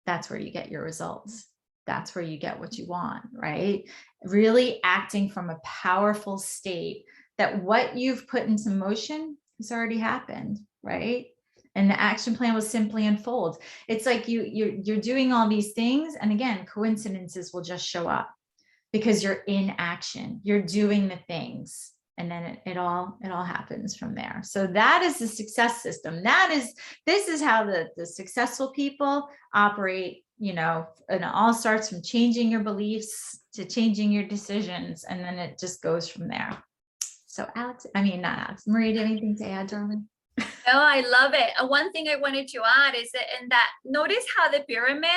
that's where you get your results. That's where you get what you want, right? Really acting from a powerful state that what you've put into motion has already happened, right? And the action plan will simply unfold. It's like you're doing all these things. And again, coincidences will just show up because you're in action, you're doing the things. And then it all happens from there. So that is the success system. This is how the successful people operate, you know, and it all starts from changing your beliefs to changing your decisions. And then it just goes from there. So not Alex, Maria, do you have anything to add, darling? No, I love it. One thing I wanted to add is that notice how the pyramid,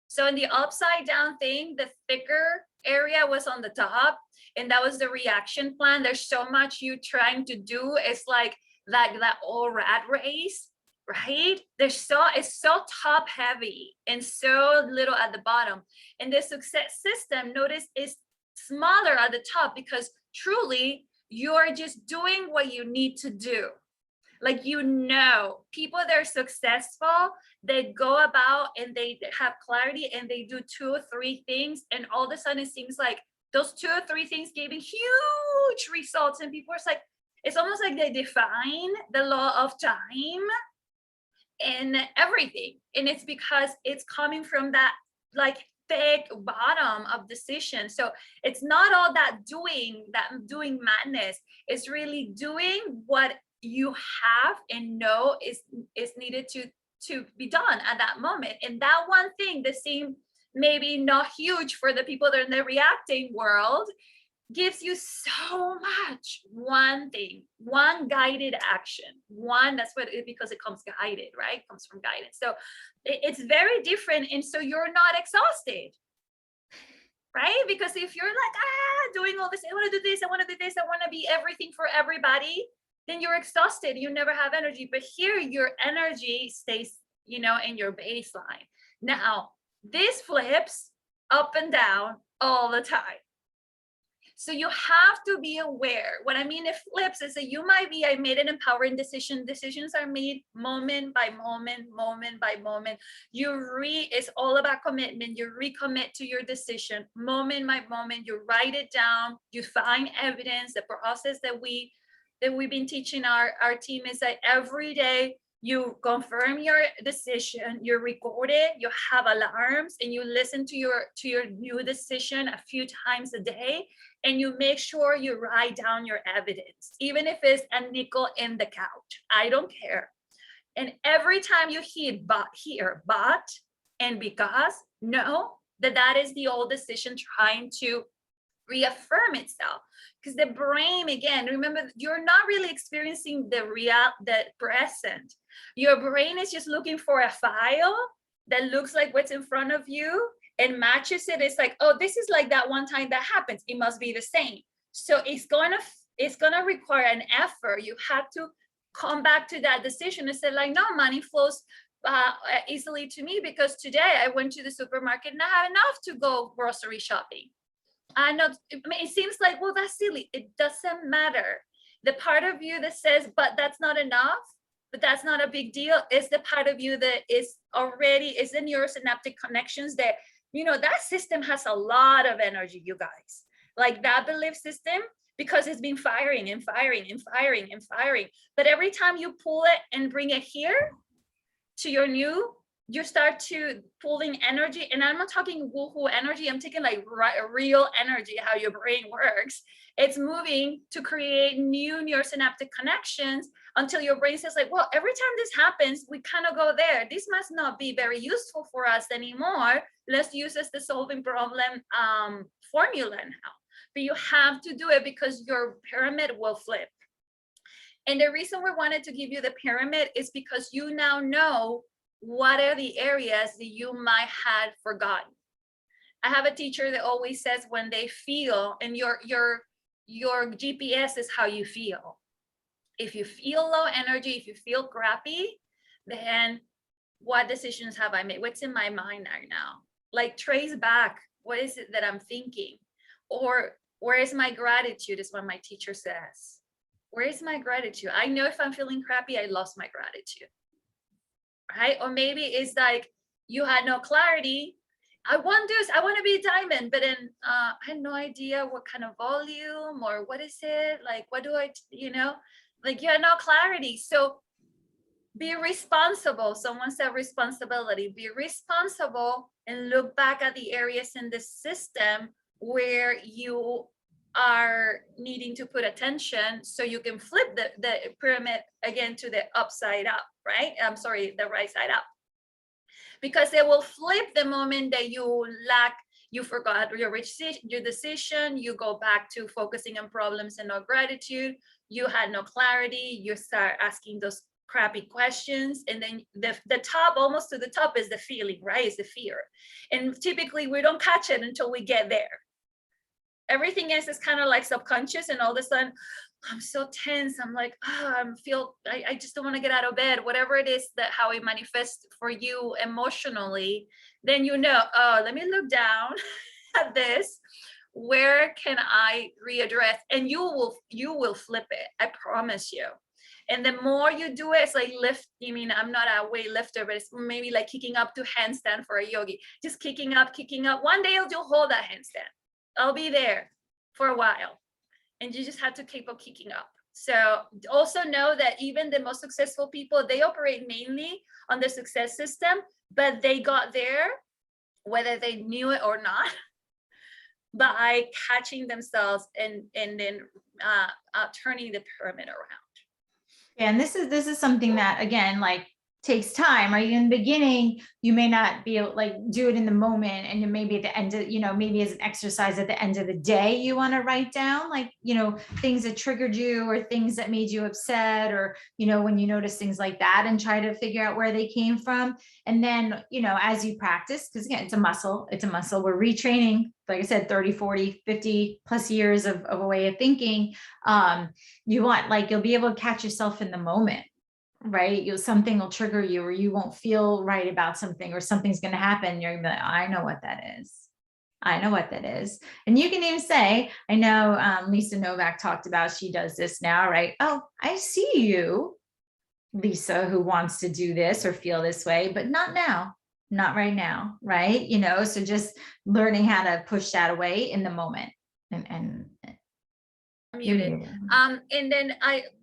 so in the upside down thing, the thicker area was on the top, and that was the reaction plan. There's so much you trying to do. It's like that old rat race, right? It's so top heavy and so little at the bottom. And the success system, notice, is smaller at the top because truly you're just doing what you need to do. Like, you know, people that are successful, they go about and they have clarity and they do 2 or 3 things, and all of a sudden it seems like those 2 or 3 things giving huge results, and people are like, it's almost like they define the law of time and everything. And it's because it's coming from that like thick bottom of decision. So it's not all that doing madness. It's really doing what you have and know is needed to be done at that moment. And that one thing that seemed maybe not huge for the people that are in the reacting world gives you so much. One thing, one guided action, that's what it, because it comes guided, right? It comes from guidance. So it's very different. And so you're not exhausted, right? Because if you're like, doing all this, I want to do this, I want to do this, I want to be everything for everybody, then you're exhausted. You never have energy. But here your energy stays, you know, in your baseline. Now, this flips up and down all the time. So you have to be aware. What I mean, it flips is that you might be, I made an empowering decision. Decisions are made moment by moment, moment by moment. It's all about commitment. You recommit to your decision moment by moment. You write it down. You find evidence. The process that we've been teaching our team is that every day you confirm your decision, you record it, you have alarms, and you listen to your new decision a few times a day, and you make sure you write down your evidence, even if it's a nickel in the couch. I don't care. And every time you hear but and because, know that is the old decision trying to reaffirm itself. Because the brain, again, remember, you're not really experiencing the present. Your brain is just looking for a file that looks like what's in front of you and matches it. It's like, oh, this is like that one time that happens. It must be the same. So it's gonna require an effort. You have to come back to that decision and say, like, no, money flows easily to me because today I went to the supermarket and I have enough to go grocery shopping. I know, it seems like, well, that's silly. It doesn't matter. The part of you that says, but that's not enough, but that's not a big deal, is the part of you that is in your synaptic connections that, you know, that system has a lot of energy, you guys. Like that belief system, because it's been firing and firing and firing and firing. But every time you pull it and bring it here to your new, you start to pulling energy. And I'm not talking woohoo energy. I'm taking like real energy, how your brain works. It's moving to create new neurosynaptic connections until your brain says like, well, every time this happens, we kind of go there. This must not be very useful for us anymore. Let's use this the solving problem formula now. But you have to do it because your pyramid will flip. And the reason we wanted to give you the pyramid is because you now know what are the areas that you might have forgotten. I have a teacher that always says when they feel, and your GPS is how you feel. If you feel low energy, if you feel crappy, then what decisions have I made? What's in my mind right now? Like trace back, what is it that I'm thinking? Or where is my gratitude is what my teacher says. Where is my gratitude? I know if I'm feeling crappy, I lost my gratitude. Right? Or maybe it's like you had no clarity. I want this, I want to be a diamond, but then I had no idea what kind of volume or what is it? Like, what do I, you know, like you had no clarity. So be responsible. Someone said responsibility. Be responsible and look back at the areas in the system where you are needing to put attention so you can flip the pyramid again to the upside up, right? I'm sorry, the right side up. Because it will flip the moment that you forgot your decision, you go back to focusing on problems and no gratitude, you had no clarity, you start asking those crappy questions, and then the top, almost to the top, is the feeling, right? Is the fear. And typically we don't catch it until we get there. Everything else is kind of like subconscious, and all of a sudden I'm so tense. I'm like, oh, I just don't want to get out of bed. Whatever it is that how it manifests for you emotionally, then oh, let me look down at this. Where can I readdress? And you will flip it. I promise you. And the more you do it, it's like I'm not a weightlifter, but it's maybe like kicking up to handstand for a yogi. Just kicking up. One day you'll hold that handstand. I'll be there for a while. And you just have to keep on kicking up. So also know that even the most successful people, they operate mainly on the success system, but they got there, whether they knew it or not, by catching themselves and then turning the pyramid around. And this is something that, again, like, takes time, right? In the beginning, you may not be able, like, do it in the moment, and then maybe at the end of, maybe as an exercise at the end of the day, you want to write down, like, things that triggered you or things that made you upset, or, when you notice things like that, and try to figure out where they came from. And then, as you practice, because again, it's a muscle, we're retraining, like I said, 30, 40, 50 plus years of a way of thinking. You'll be able to catch yourself in the moment, right? Something will trigger you, or you won't feel right about something, or something's going to happen. You're going to be like, I know what that is. And you can even say, I know Lisa Novak talked about, she does this now, right? Oh, I see you, Lisa, who wants to do this or feel this way, but not now, not right now, right? So just learning how to push that away in the moment. And muted. And then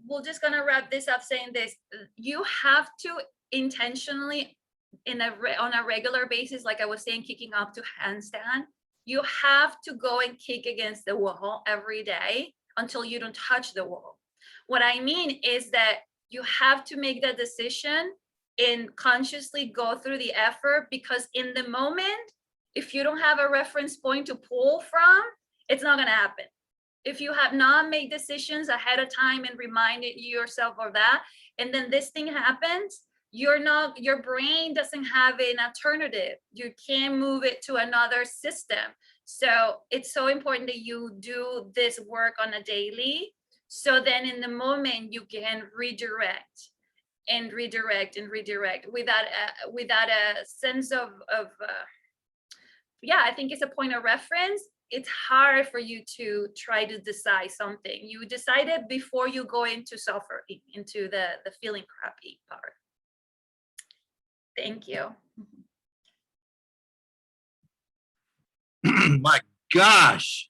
we're just gonna wrap this up saying this: you have to intentionally, on a regular basis, like I was saying, kicking up to handstand, you have to go and kick against the wall every day until you don't touch the wall. What I mean is that you have to make that decision and consciously go through the effort, because in the moment, if you don't have a reference point to pull from, it's not going to happen. If you have not made decisions ahead of time and reminded yourself of that, and then this thing happens, your brain doesn't have an alternative. You can't move it to another system. So it's so important that you do this work on a daily, so then in the moment you can redirect without a sense of I think it's a point of reference. It's hard for you to try to decide something. You decide it before you go into suffering, into the feeling crappy part. Thank you. My gosh.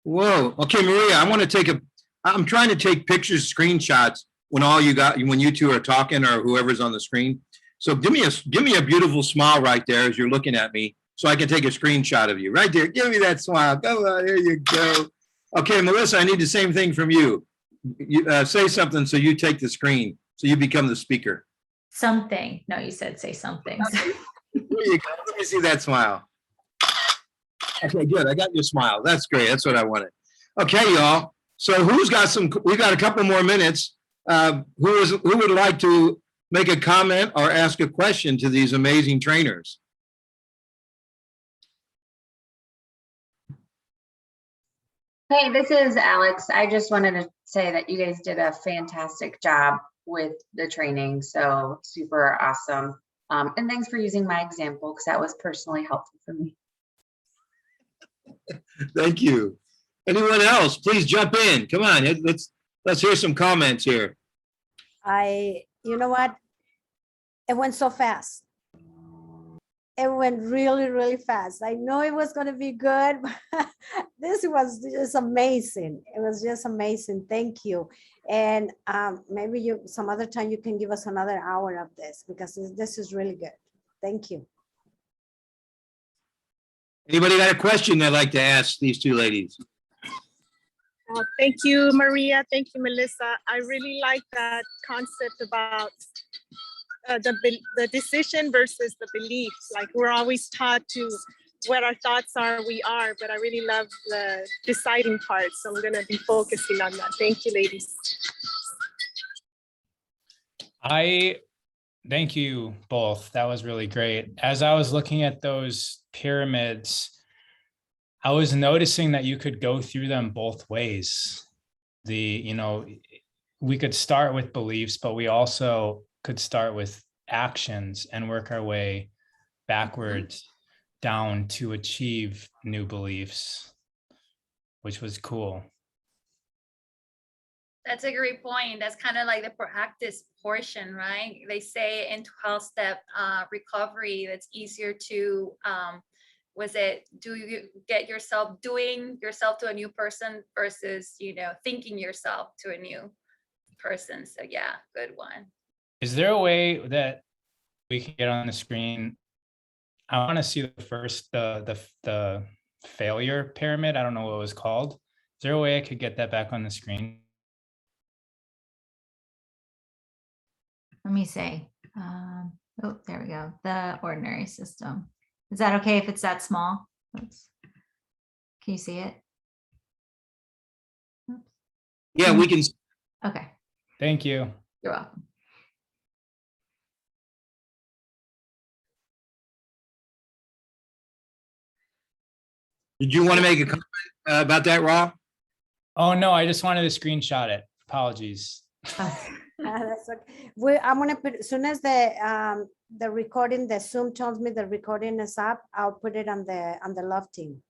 Whoa. Okay, Maria, I'm trying to take pictures, screenshots when you two are talking, or whoever's on the screen. So give me a beautiful smile right there as you're looking at me, so I can take a screenshot of you right there. Give me that smile. Come on, there you go. Okay, Melissa, I need the same thing from you. Say something so you take the screen, so you become the speaker. Something. No, you said say something. There you go. Let me see that smile. Okay, good. I got your smile. That's great. That's what I wanted. Okay, y'all. So we got a couple more minutes. Who would like to make a comment or ask a question to these amazing trainers? Hey, this is Alex. I just wanted to say that you guys did a fantastic job with the training. So super awesome. And thanks for using my example, because that was personally helpful for me. Thank you. Anyone else? Please jump in. Come on. Let's hear some comments here. You know what? It went so fast. it went really, really fast. I know it was going to be good, but this was just amazing. It was just amazing. Thank you. And maybe some other time you can give us another hour of this because this is really good. Thank you. Anybody got a question they'd like to ask these two ladies? Thank you, Maria. Thank you, Melissa. I really like that concept about the decision versus the belief. Like we're always taught to what our thoughts are, we are, but I really love the deciding part. So I'm going to be focusing on that. Thank you, ladies. Thank you both. That was really great. As I was looking at those pyramids, I was noticing that you could go through them both ways. We could start with beliefs, but we also could start with actions and work our way backwards down to achieve new beliefs, which was cool. That's a great point. That's kind of like the practice portion, right? They say in 12-step recovery, that's easier to, do you get yourself doing yourself to a new person versus, thinking yourself to a new person. So yeah, good one. Is there a way that we can get on the screen? I want to see the first, the failure pyramid. I don't know what it was called. Is there a way I could get that back on the screen? Let me say, oh, there we go. The ordinary system. Is that okay if it's that small? Oops. Can you see it? Oops. Yeah, we can. Okay. Thank you. You're welcome. Did you want to make a comment about that, Ra? Oh, no, I just wanted to screenshot it. Apologies. That's okay. I'm gonna put, as soon as the recording, the Zoom tells me the recording is up, I'll put it on the love team.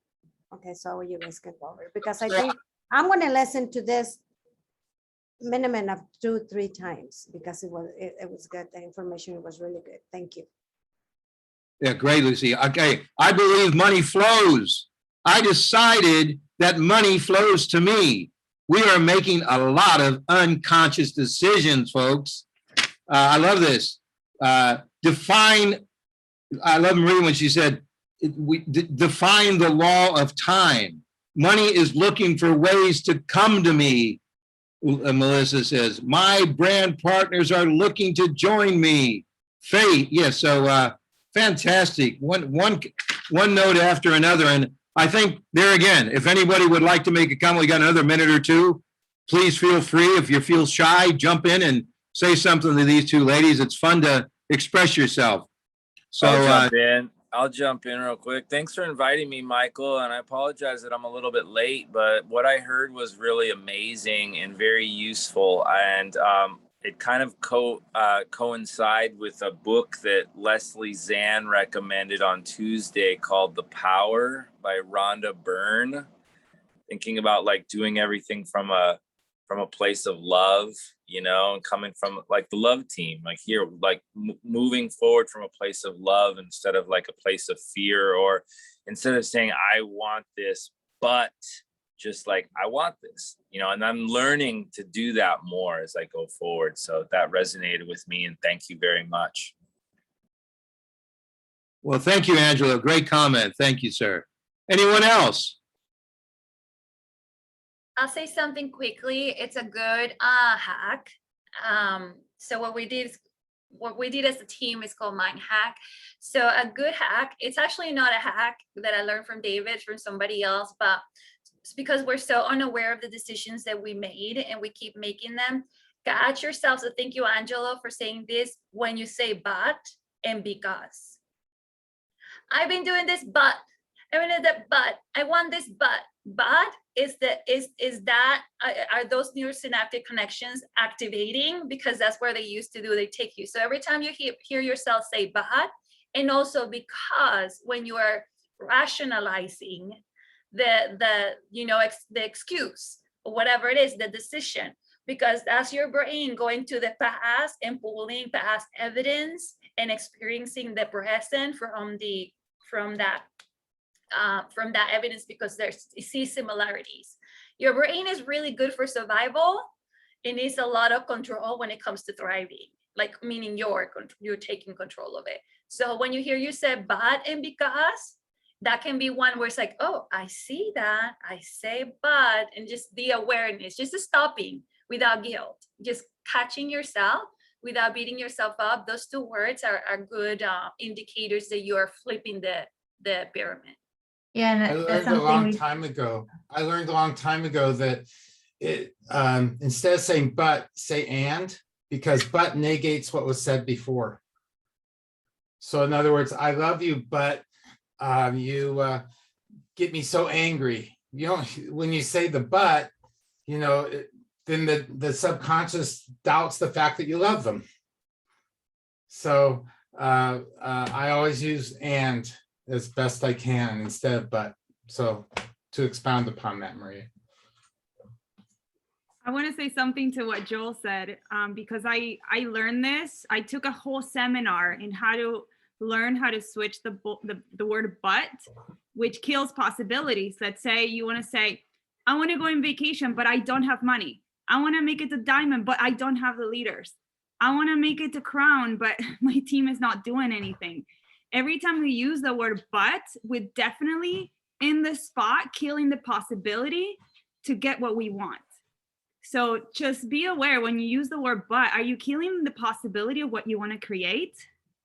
Okay, so you guys can go over it because I think I'm gonna listen to this minimum of 2-3 times because it was good. The information was really good. Thank you. Yeah, great, Lucy. Okay, I believe money flows. I decided that money flows to me. We are making a lot of unconscious decisions, folks. I love this. Define, I love Maria when she said, define the law of time. Money is looking for ways to come to me, Melissa says. My brand partners are looking to join me. Fate, yes, so fantastic. One note after another. And I think there again, if anybody would like to make a comment, we got another minute or two, please feel free. If you feel shy, jump in and say something to these two ladies. It's fun to express yourself. So I'll jump in real quick. Thanks for inviting me, Michael. And I apologize that I'm a little bit late, but what I heard was really amazing and very useful. And it kind of coincide with a book that Leslie Zahn recommended on Tuesday called The Power by Rhonda Byrne. Thinking about like doing everything from a place of love, and coming from like the love team, like here, like moving forward from a place of love instead of like a place of fear, or instead of saying, I want this, but just like, I want this, and I'm learning to do that more as I go forward. So that resonated with me, and thank you very much. well, thank you, Angela. Great comment. Thank you, sir. Anyone else? I'll say something quickly. It's a good hack. So what we did as a team is called Mind Hack. So a good hack, it's actually not a hack that I learned from David, from somebody else, but it's because we're so unaware of the decisions that we made and we keep making them. Catch yourself. So thank you, Angelo, for saying this when you say but and because. I've been doing this, but I want this, but are those neurosynaptic connections activating? Because that's where they used to do, they take you. So every time you hear yourself say but, and also because when you are rationalizing the excuse or whatever it is, the decision, because that's your brain going to the past and pulling past evidence and experiencing the present from that evidence, because there's see similarities. Your brain is really good for survival. It needs a lot of control when it comes to thriving, like meaning you're taking control of it. So when you hear you say but and because, that can be one where it's like, oh, I see that, I say but, and just the awareness, just stopping without guilt, just catching yourself without beating yourself up. Those two words are good indicators that you are flipping the pyramid. Yeah, I and that's learned a something long we, time ago. That it instead of saying but, say and, because but negates what was said before. So in other words, I love you, but you get me so angry. You know, when you say the but, you know, then the subconscious doubts the fact that you love them. So I always use and as best I can instead of but. So to expound upon that, Maria. I want to say something to what Joel said, because I learned this. I took a whole seminar in how to learn how to switch the word but, which kills possibilities. Let's say you want to say, I want to go on vacation, but I don't have money. I want to make it to Diamond, but I don't have the leaders. I want to make it to Crown, but my team is not doing anything. Every time we use the word but, we're definitely in the spot killing the possibility to get what we want. So just be aware when you use the word but, are you killing the possibility of what you want to create,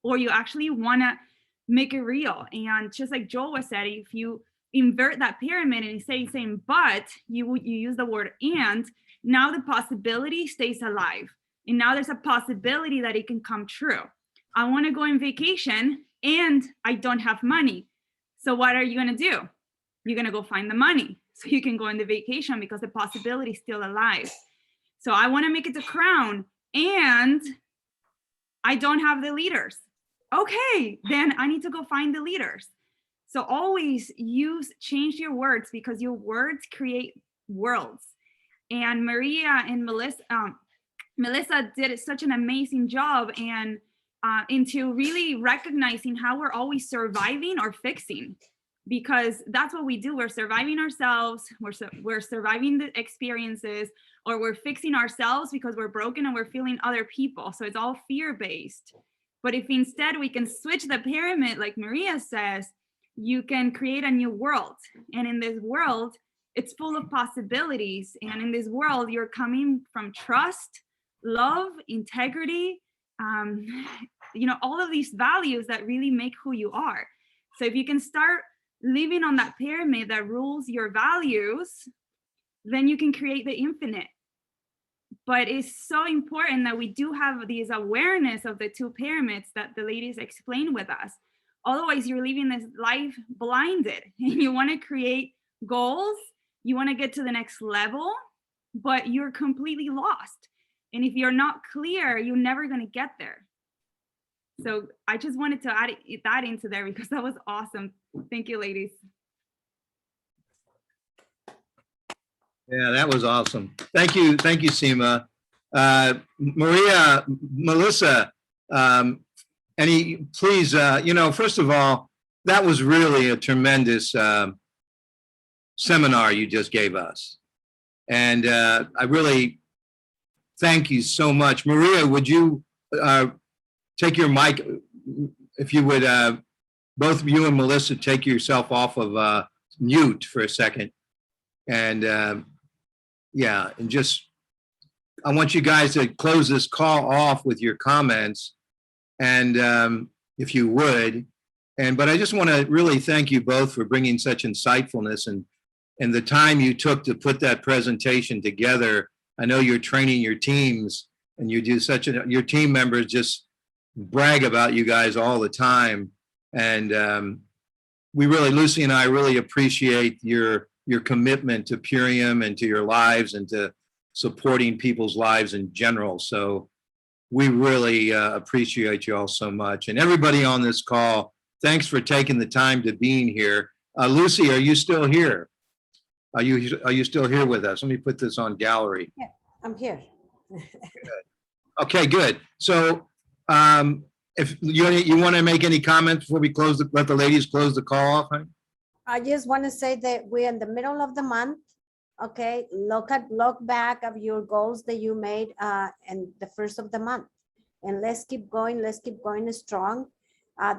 or you actually want to make it real? And just like Joel was saying, if you invert that pyramid and saying but, you use the word and, now the possibility stays alive. And now there's a possibility that it can come true. I want to go on vacation and I don't have money. So what are you going to do? You're going to go find the money so you can go on the vacation, because the possibility is still alive. So I want to make it to Crown and I don't have the leaders. Okay, then I need to go find the leaders. So always change your words, because your words create worlds. And Maria and Melissa did such an amazing job and into really recognizing how we're always surviving or fixing, because that's what we do. We're surviving ourselves, we're surviving the experiences, or we're fixing ourselves because we're broken and we're feeling other people. So it's all fear-based. But if instead we can switch the pyramid, like Maria says, you can create a new world. And in this world, it's full of possibilities. And in this world, you're coming from trust, love, integrity, all of these values that really make who you are. So if you can start living on that pyramid that rules your values, then you can create the infinite. But it's so important that we do have these awareness of the two pyramids that the ladies explained with us. Otherwise, you're living this life blinded, and you want to create goals, you want to get to the next level, but you're completely lost. And if you're not clear, you're never going to get there. So I just wanted to add that into there because that was awesome. Thank you, ladies. Yeah, that was awesome. Thank you, Seema. Maria, Melissa, please, first of all, that was really a tremendous seminar you just gave us. And I really thank you so much. Maria, would you take your mic, if you would, both of you and Melissa, take yourself off of mute for a second. And and just, I want you guys to close this call off with your comments, and if you would. But I just want to really thank you both for bringing such insightfulness and the time you took to put that presentation together. I know you're training your teams, and you do your team members just brag about you guys all the time. And Lucy and I really appreciate your commitment to Purium and to your lives and to supporting people's lives in general. So we really appreciate you all so much. And everybody on this call, thanks for taking the time to being here. Lucy, are you still here? Are you still here with us? Let me put this on gallery. Yeah, I'm here. Okay, good. So if you want to make any comments before we close, let the ladies close the call off, honey? I just want to say that we're in the middle of the month. Okay, look back of your goals that you made in the first of the month, and let's keep going. Let's keep going strong.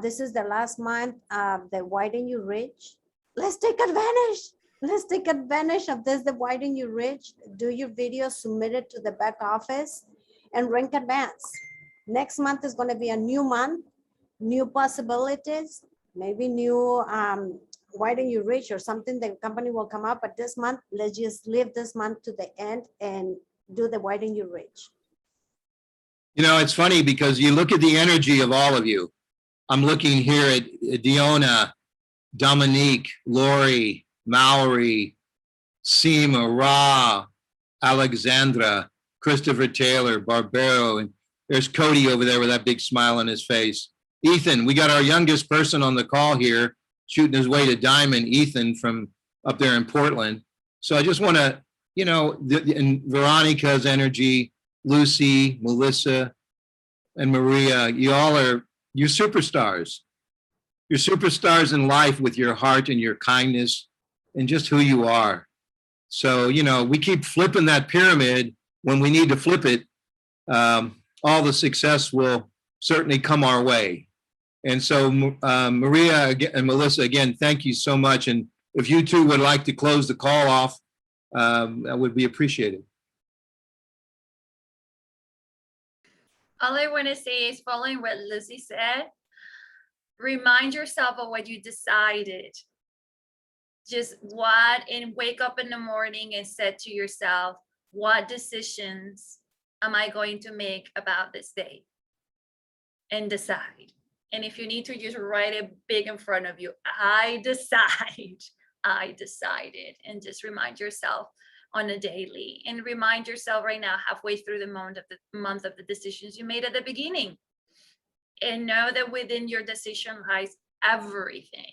This is the last month of the widen you reach. Let's take advantage. Let's take advantage of this. The widen you reach. Do your videos, submit it to the back office, and rank advance. Next month is going to be a new month, new possibilities, maybe new widen you reach or something the company will come up. But this month, let's just leave this month to the end and do the widen you reach. You know, it's funny because you look at the energy of all of you. I'm looking here at Diona, Dominique, Lori, Mallory, Seema, Ra, Alexandra, Christopher Taylor, Barbero, and there's Cody over there with that big smile on his face. Ethan, we got our youngest person on the call here, shooting his way to Diamond, Ethan from up there in Portland. So I just want to, you know, and Veronica's energy, Lucy, Melissa, and Maria, you're superstars. You're superstars in life with your heart and your kindness and just who you are. So, you know, we keep flipping that pyramid when we need to flip it. All the success will certainly come our way. And so Maria and Melissa, again, thank you so much. And if you two would like to close the call off, that would be appreciated. All I want to say is following what Lucy said, remind yourself of what you decided. Just and wake up in the morning and say to yourself, what decisions am I going to make about this day? And decide. And if you need to, just write it big in front of you. I decided, and just remind yourself on a daily, and remind yourself right now, halfway through the month of the decisions you made at the beginning, and know that within your decision lies everything.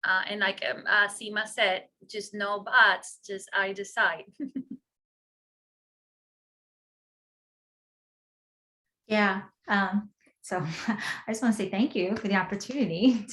And like Seema said, just no buts, just I decide. Yeah. So I just want to say thank you for the opportunity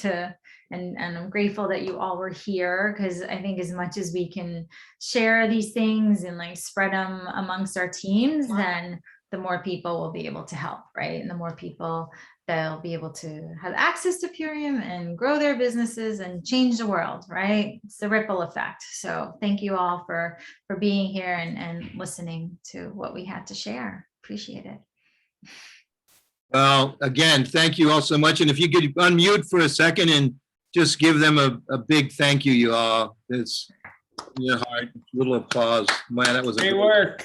and I'm grateful that you all were here, because I think as much as we can share these things and like spread them amongst our teams, then the more people will be able to help, right? And the more people they'll be able to have access to Purium and grow their businesses and change the world, right? It's the ripple effect. So thank you all for being here and listening to what we had to share. Appreciate it. Well, again, thank you all so much. And if you could unmute for a second and just give them a big thank you all. It's your heart, little applause. Man, that was a Great good work.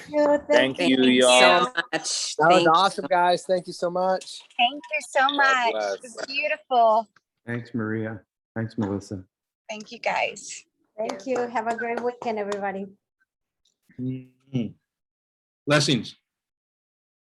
Thank you, Thank you y'all. so much. That was Thank awesome, guys. Thank you so much. Thank you so much. bless. It was beautiful. Thanks, Maria. Thanks, Melissa. Thank you, guys. Thank you. Have a great weekend, everybody. Blessings.